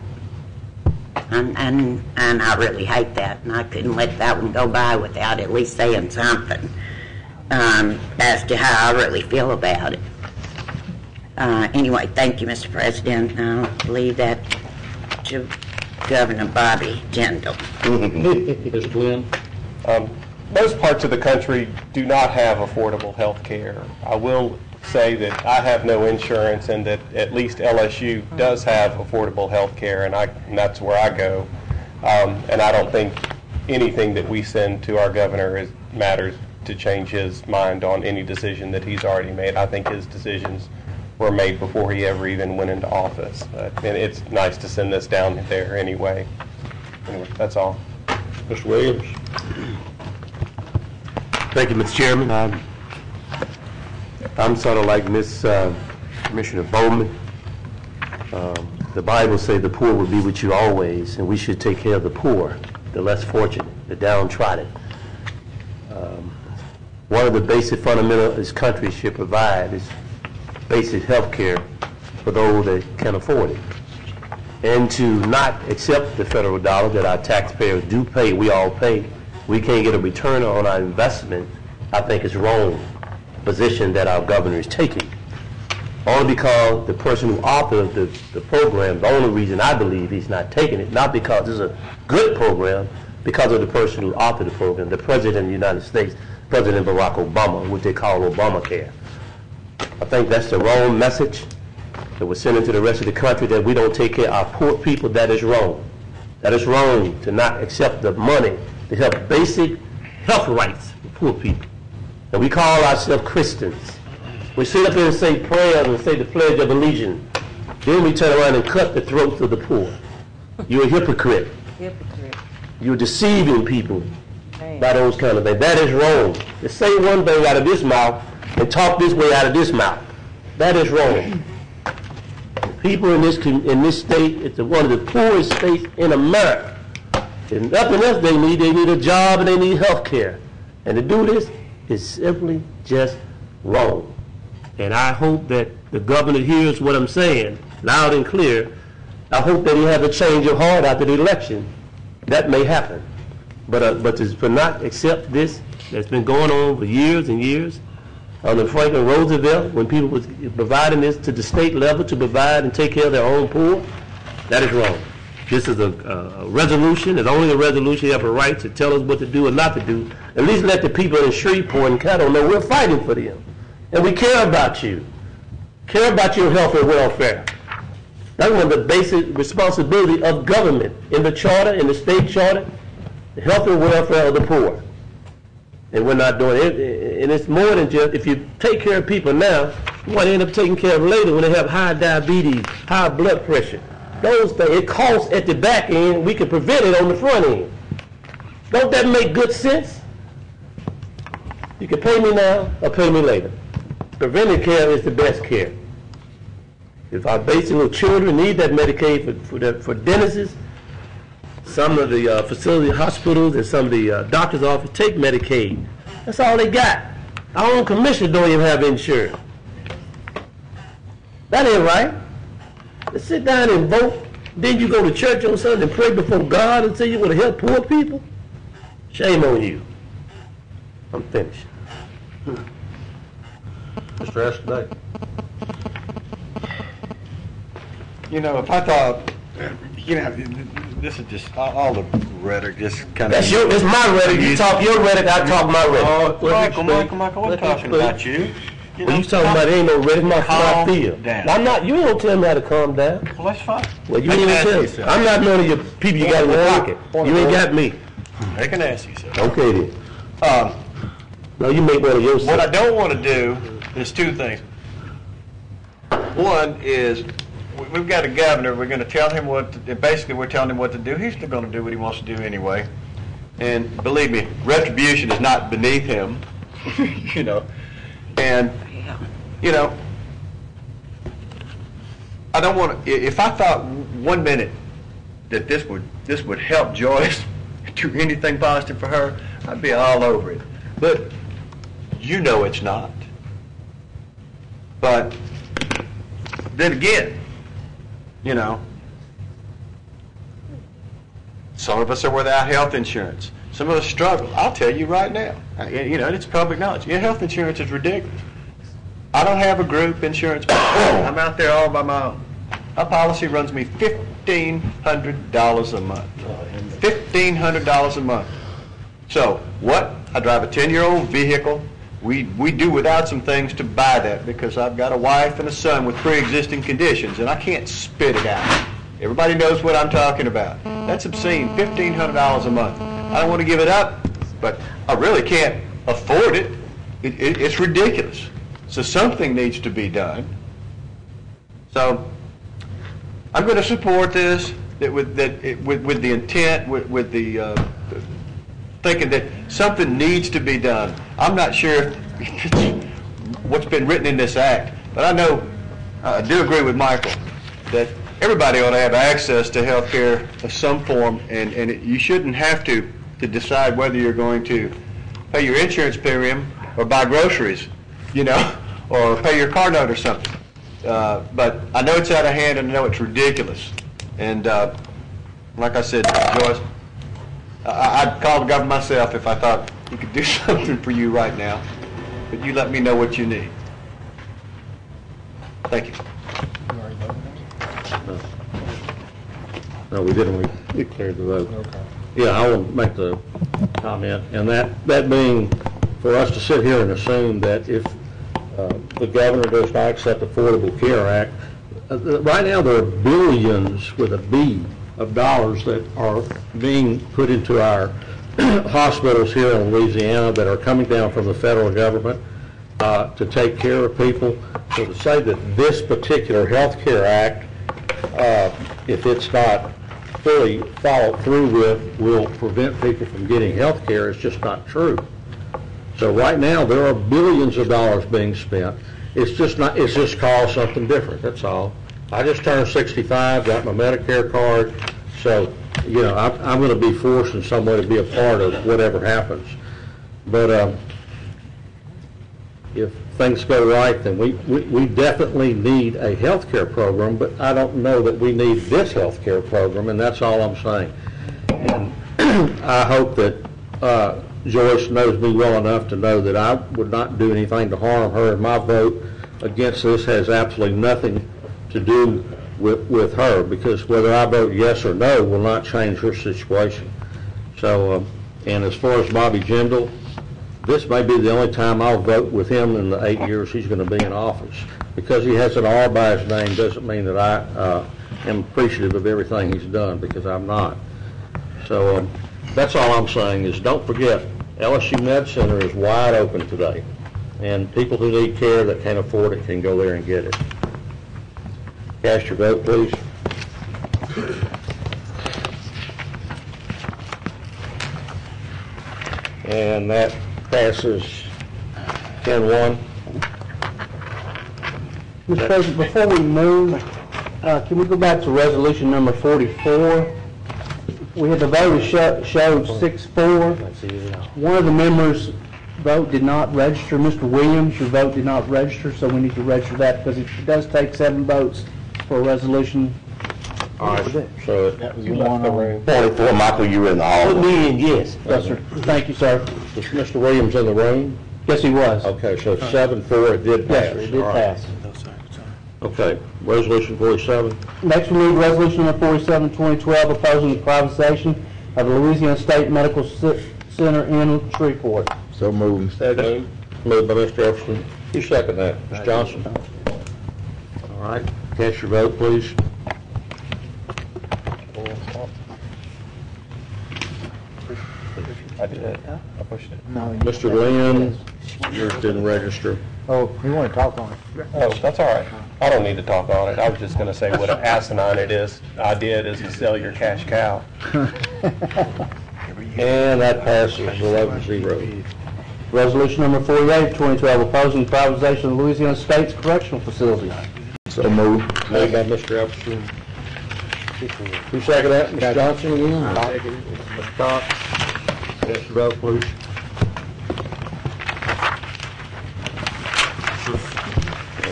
And I really hate that, and I couldn't let that one go by without at least saying something as to how I really feel about it. Anyway, thank you, Mr. President. I'll leave that to Governor Bobby Jindal. Mr. Glenn? Most parts of the country do not have affordable health care. I will say that I have no insurance, and that at least LSU does have affordable health care, and that's where I go. And I don't think anything that we send to our governor matters to change his mind on any decision that he's already made. I think his decisions were made before he ever even went into office. And it's nice to send this down there anyway. Anyway, that's all. Mr. Williams? Thank you, Mr. Chairman. I'm sort of like Miss Commissioner Bowman. The Bible says the poor will be with you always, and we should take care of the poor, the less fortunate, the downtrodden. One of the basic fundamentals this country should provide is basic health care for those that can afford it. And to not accept the federal dollar that our taxpayers do pay, we all pay, we can't get a return on our investment, I think is wrong position that our governor is taking. Only because the person who authored the program, the only reason I believe he's not taking it, not because it's a good program, because of the person who authored the program, the President of the United States, President Barack Obama, what they call Obamacare. I think that's the wrong message that we're sending to the rest of the country, that we don't take care of our poor people. That is wrong. That is wrong to not accept the money to help basic health rights for poor people. And we call ourselves Christians. We sit up here and say prayers and say the Pledge of Allegiance. Then we turn around and cut the throats of the poor. You're a hypocrite. You're deceiving people by those kind of things. That is wrong. To say one thing out of this mouth and talk this way out of this mouth, that is wrong. People in this state, it's one of the poorest states in America. And nothing else they need a job and they need health care. And to do this is simply just wrong. And I hope that the governor hears what I'm saying loud and clear. I hope that he has a change of heart after the election. That may happen. But to not accept this that's been going on for years and years, under Franklin Roosevelt, when people was providing this to the state level to provide and take care of their own poor, that is wrong. This is a resolution. It's only a resolution. You have a right to tell us what to do or not to do. At least let the people in Shreveport and Caddo know we're fighting for them. And we care about you. Care about your health and welfare. That's one of the basic responsibility of government in the charter, in the state charter, the health and welfare of the poor. And we're not doing it. And it's more than just, if you take care of people now, you want to end up taking care of them later when they have high diabetes, high blood pressure. Those things, it costs at the back end. We can prevent it on the front end. Don't that make good sense? You can pay me now or pay me later. Preventive care is the best care. If our basic little children need that Medicaid for dentists, some of the facility hospitals and some of the doctor's office take Medicaid. That's all they got. Our own commissioners don't even have insurance. That ain't right. Let's sit down and vote. Then you go to church on Sunday and pray before God and say you want to help poor people? Shame on you. I'm finished. Mr. Ashton. You know, if I thought, you know, this is just all the rhetoric, just kind of. It's my rhetoric. You talk your rhetoric, I talk my rhetoric. Michael, I'm talking about you. You talking about it ain't no rhetoric, my how I feel. I'm not, you don't tell me how to calm down. Well, that's fine. Well, you ain't even tell me. I'm not none of your people you got in your pocket. You ain't got me. They can ask you, sir. Okay then. No, you make one of yours. What I don't want to do is two things. One is, we've got a governor, we're going to tell him basically we're telling him what to do. He's still going to do what he wants to do anyway. And believe me, retribution is not beneath him, you know. And, you know, I don't want to, if I thought 1 minute that this would help Joyce do anything positive for her, I'd be all over it. But you know it's not. But then again, you know, some of us are without health insurance. Some of us struggle. I'll tell you right now, you know, it's public knowledge. Your health insurance is ridiculous. I don't have a group insurance policy. I'm out there all by my own. My policy runs me $1,500 a month. $1,500 a month. So what? I drive a 10-year-old vehicle. We do without some things to buy that because I've got a wife and a son with pre-existing conditions, and I can't spit it out. Everybody knows what I'm talking about. That's obscene, $1,500 a month. I don't want to give it up, but I really can't afford it. It's ridiculous. So something needs to be done. So I'm going to support this with the intent, with the thinking that something needs to be done. I'm not sure what's been written in this act, but I know, I do agree with Michael, that everybody ought to have access to health care of some form, and you shouldn't have to decide whether you're going to pay your insurance premium or buy groceries, you know, or pay your car note or something. But I know it's out of hand, and I know it's ridiculous. And like I said, Joyce, I'd call the governor myself if I thought he could do something for you right now. But you let me know what you need. Thank you. No, we didn't. We declared the vote. Okay. Yeah, I will make the comment, and that being for us to sit here and assume that if the governor does not accept the Affordable Care Act, right now there are billions with a B of dollars that are being put into our hospitals here in Louisiana that are coming down from the federal government to take care of people. So to say that this particular health care act, if it's not fully followed through with, will prevent people from getting health care is just not true. So right now there are billions of dollars being spent. It's just called something different, that's all. I just turned 65, got my Medicare card, so, you know, I'm going to be forced in some way to be a part of whatever happens. But if things go right, then we definitely need a health care program, but I don't know that we need this health care program, and that's all I'm saying. And I hope that Joyce knows me well enough to know that I would not do anything to harm her, and my vote against this has absolutely nothing to do with her, because whether I vote yes or no will not change her situation. So, and as far as Bobby Jindal, this may be the only time I'll vote with him in the 8 years he's going to be in office. Because he has an R by his name doesn't mean that I am appreciative of everything he's done, because I'm not. So that's all I'm saying is don't forget, LSU Med Center is wide open today. And people who need care that can't afford it can go there and get it. Cast your vote, please. And that passes 10-1. Mr. President, before we move, can we go back to resolution number 44? We had the vote showed 6-4. One of the members' vote did not register. Mr. Williams, your vote did not register, so we need to register that because it does take 7 votes for a resolution. All right, so That was the one on. 44, Michael, you were in the hall. Yes. Yes, sir. Thank you, sir. was Mr. Williams in the room? Yes, he was. Okay, so 7-4, it did pass. Yes, sir, it did All right. pass. Okay, resolution 47. Next, we need resolution number 47, 2012, opposing the privatization of the Louisiana State Medical Center in Shreveport. So moved. Second. Moved by Mr. Jefferson. You second that, Ms. Johnson. All right, cast your vote, please. I did. I pushed it. No. Mr. Lynn, yours didn't register. Oh, you want to talk on it? Oh, that's all right. I don't need to talk on it. I was just going to say what an asinine idea it is to sell your cash cow. And that passes 11-0. Resolution number 48, 2012, opposing privatization of Louisiana State's correctional facility. So moved. Made by Mr. Epperson. Who seconded that? Mr. Johnson again? Mr. Cox. Yes, vote, please.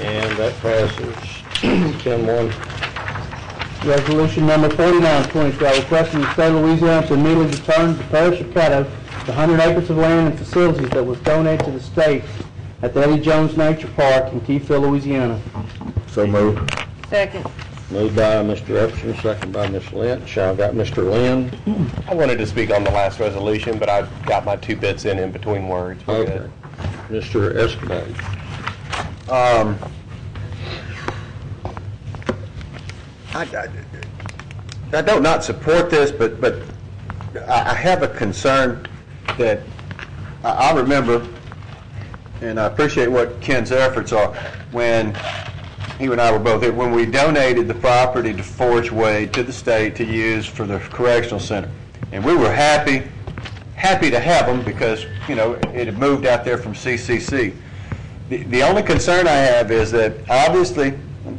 And that passes 10-1. Resolution number 49, 2012, requesting the state of Louisiana to immediately return to the Parish of Caddo the 100 acres of land and facilities that was donated to the state at the Eddie Jones Nature Park in Keyfield, Louisiana. So moved. Second. Moved by Mr. Epperson, second by Ms. Lynch. I've got Mr. Lynn. I wanted to speak on the last resolution, but I got my 2 bits in between words. We're Okay. good. Mr. Escobar. I don't not support this, but I have a concern that I remember, and I appreciate what Ken's efforts are, when he and I were both here, when we donated the property to Forge Way to the state to use for the correctional center. And we were happy to have them because, you know, it had moved out there from CCC. The only concern I have is that obviously,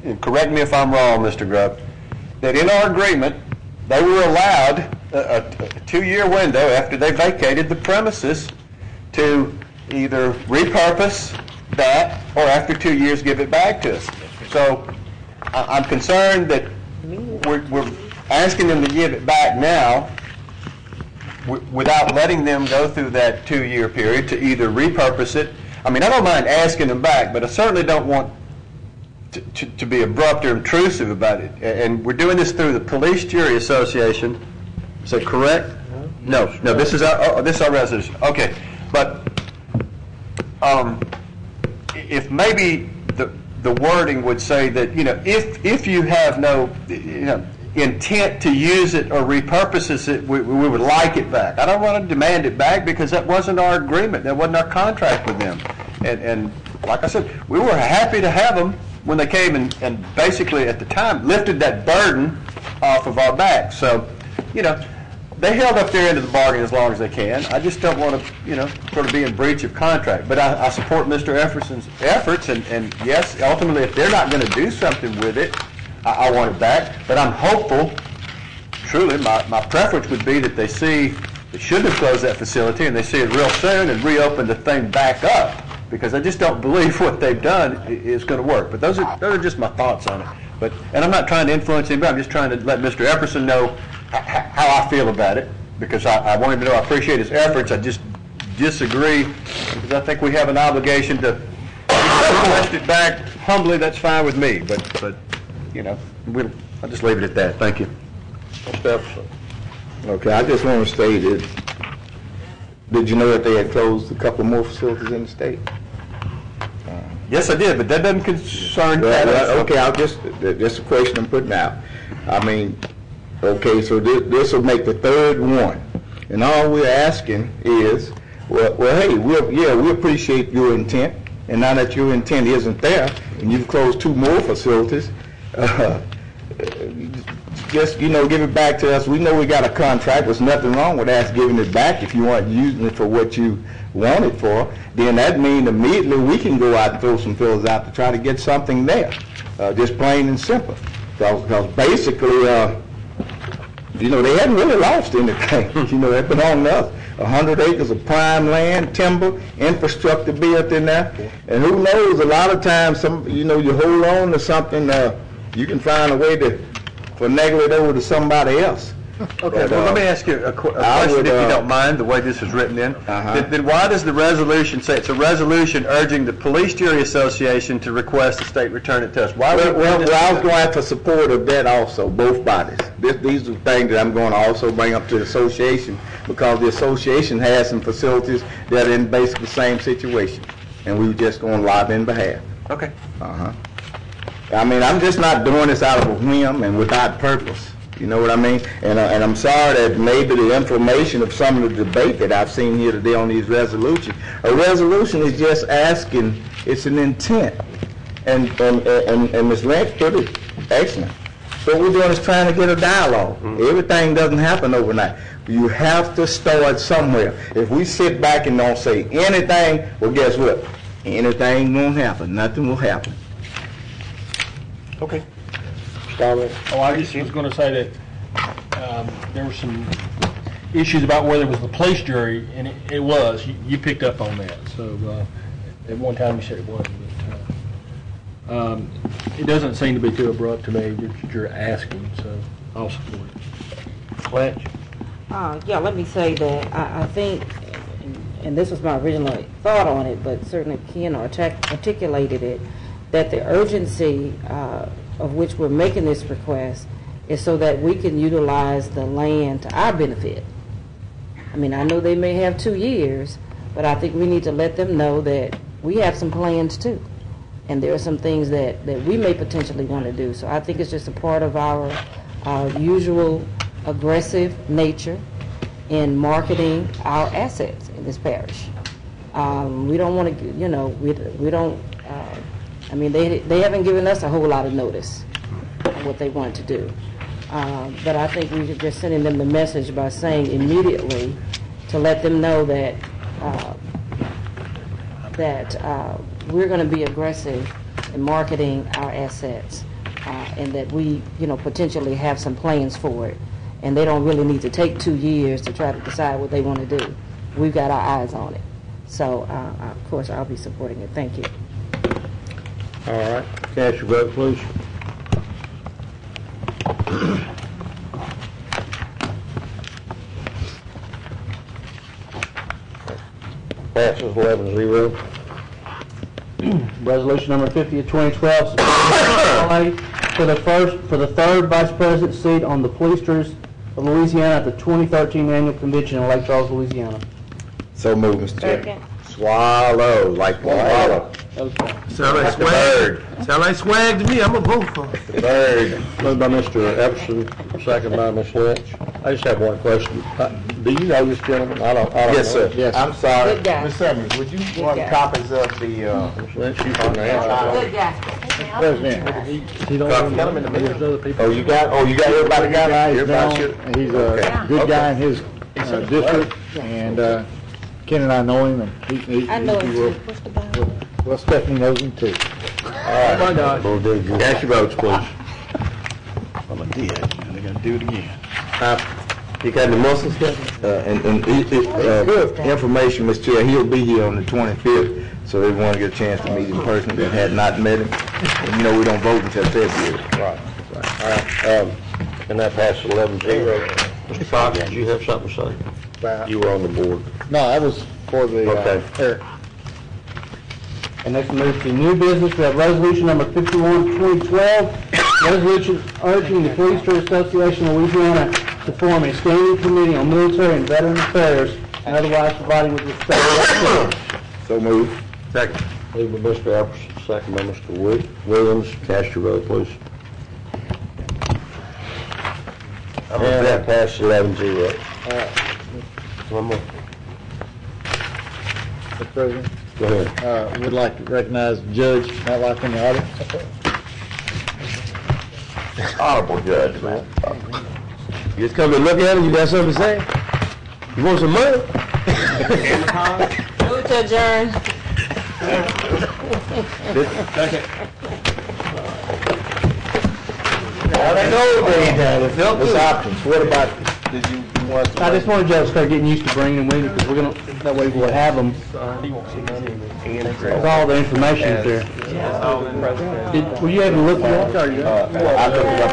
and correct me if I'm wrong, Mr. Grubb, that in our agreement, they were allowed a 2-year window after they vacated the premises to either repurpose that or after 2 years give it back to us. So I'm concerned that we're asking them to give it back now without letting them go through that 2-year period to either repurpose it. I mean, I don't mind asking them back, but I certainly don't want to be abrupt or intrusive about it. And we're doing this through the Police Jury Association. Is that correct? No, this is our resolution. Okay, but if maybe the wording would say that, you know, if you have no, you know, intent to use it or repurpose it, we would like it back. I don't want to demand it back because that wasn't our agreement. That wasn't our contract with them. And like I said, we were happy to have them when they came and basically at the time lifted that burden off of our backs. So, you know, they held up their end of the bargain as long as they can. I just don't want to, you know, sort of be in breach of contract. But I support Mr. Epperson's efforts, and yes, ultimately, if they're not going to do something with it, I want it back. But I'm hopeful, truly, my preference would be that they see they shouldn't have closed that facility and they see it real soon and reopen the thing back up, because I just don't believe what they've done is going to work. But those are just my thoughts on it. And I'm not trying to influence anybody. I'm just trying to let Mr. Epperson know how I feel about it, because I want him to know I appreciate his efforts. I just disagree because I think we have an obligation to request it back humbly. That's fine with me, but you know, I'll just leave it at that. Thank you. Mr. Epperson. Okay, I just want to state that, did you know that they had closed a couple more facilities in the state? Yes, I did, but that doesn't concern Well, okay, that's a question I'm putting out. I mean, okay, so this will make the third one. And all we're asking is, well, hey, we appreciate your intent. And now that your intent isn't there, and you've closed 2 more facilities, just, you know, give it back to us. We know we got a contract. There's nothing wrong with us giving it back if you weren't using it for what you want it for. Then that means immediately we can go out and throw some fillers out to try to get something there, just plain and simple. Because basically, you know, they hadn't really lost anything. You know, they've been on us. 100 acres of prime land, timber, infrastructure built in there. And who knows, a lot of times, you know, you hold on to something, you can find a way to finagle it over to somebody else. Okay, well, let me ask you a question, if you don't mind, the way this is written in. Then why does the resolution say it's a resolution urging the Police Jury Association to request the state return it to us? Why well, I was going for support of that also, both bodies. These are things that I'm going to also bring up to the association, because the association has some facilities that are in basically the same situation, and we were just going to lobby in behalf. Okay. I mean, I'm just not doing this out of a whim and without purpose. You know what I mean? And I'm sorry that maybe the information of some of the debate that I've seen here today on these resolutions, a resolution is just asking, it's an intent. And Ms. Lynch put it excellent. What we're doing is trying to get a dialogue. Everything doesn't happen overnight. You have to start somewhere. If we sit back and don't say anything, well, guess what? Anything won't happen. Nothing will happen. Okay. Oh, I just was going to say that there were some issues about whether it was the police jury, and it was. You picked up on that. So at one time you said it wasn't, but it doesn't seem to be too abrupt to me that you're asking, so I'll support it. Blanche? Yeah, let me say that I think, and this was my original thought on it, but certainly Ken articulated it, that the urgency of which we're making this request is so that we can utilize the land to our benefit. I mean, I know they may have 2 years, but I think we need to let them know that we have some plans too. And there are some things that we may potentially want to do. So I think it's just a part of our usual aggressive nature in marketing our assets in this parish. We don't want to, you know, we don't, I mean, they haven't given us a whole lot of notice of what they want to do. But I think we're just sending them the message by saying immediately to let them know that we're going to be aggressive in marketing our assets and that we, you know, potentially have some plans for it. And they don't really need to take 2 years to try to decide what they want to do. We've got our eyes on it. So, of course, I'll be supporting it. Thank you. All right. Cast your vote, please. Passes 11-0. Resolution number 50 of 2012, for the third vice president seat on the Policers of Louisiana at the 2013 annual convention in Lake Charles, Louisiana. So moved, Mr. Chairman. Second. Swallow, like swallow. Okay. Sound like Like the swag. bird. Sound like swag to me. I'm going to vote for it. The bird. Moved by Mr. Epperson, second by Ms. Lynch. I just have one question. Do you know this gentleman? I don't Yes, know. sir. Yes. I'm sorry. Good guy. Ms. Summers, would you Good want guy. copies of the, Ms. Lynch, you can answer. Good guy. President, he don't Got him in the middle. Oh, you got everybody got it? Everybody should? and he's a good guy in his district, and Ken and I know him, and he I know him will. too. What's the Bible? Well, Stephanie knows him too. Oh, my God. Cast your votes, please. I'm a dead, and they're gonna do it again. You got the muscles yet? Information, Mr. Chair, he'll be here on the 25th, so everyone get a chance to meet him personally that had not met him. And you know, we don't vote until February. Right. All right. And that passes 11-0. Mr. Fox, did you have something to say? You were on the board. No, that was for the, Eric. And next move to new business, we have resolution number 51 of 2012, resolution urging the Policers Association of Louisiana to form a standing committee on military and veteran affairs and otherwise providing with respect to So moved. Second. Moved by Mr. Epperson, second by Mr. Williams. Cast your vote, please. And that passes 11-0. One more. Mr. President, Go ahead. would like to recognize Judge Matlock in the audience. Honorable judge, man. You just come to look at him, you got something to say? You want some money? Move to adjourn. I know, Ms. Hopkins, what about, did you want to? I just wanted y'all to start getting used to bringing them with you, because we're gonna, that way we'll have them, with all the information there. Were you able to look at that, or you? I looked it up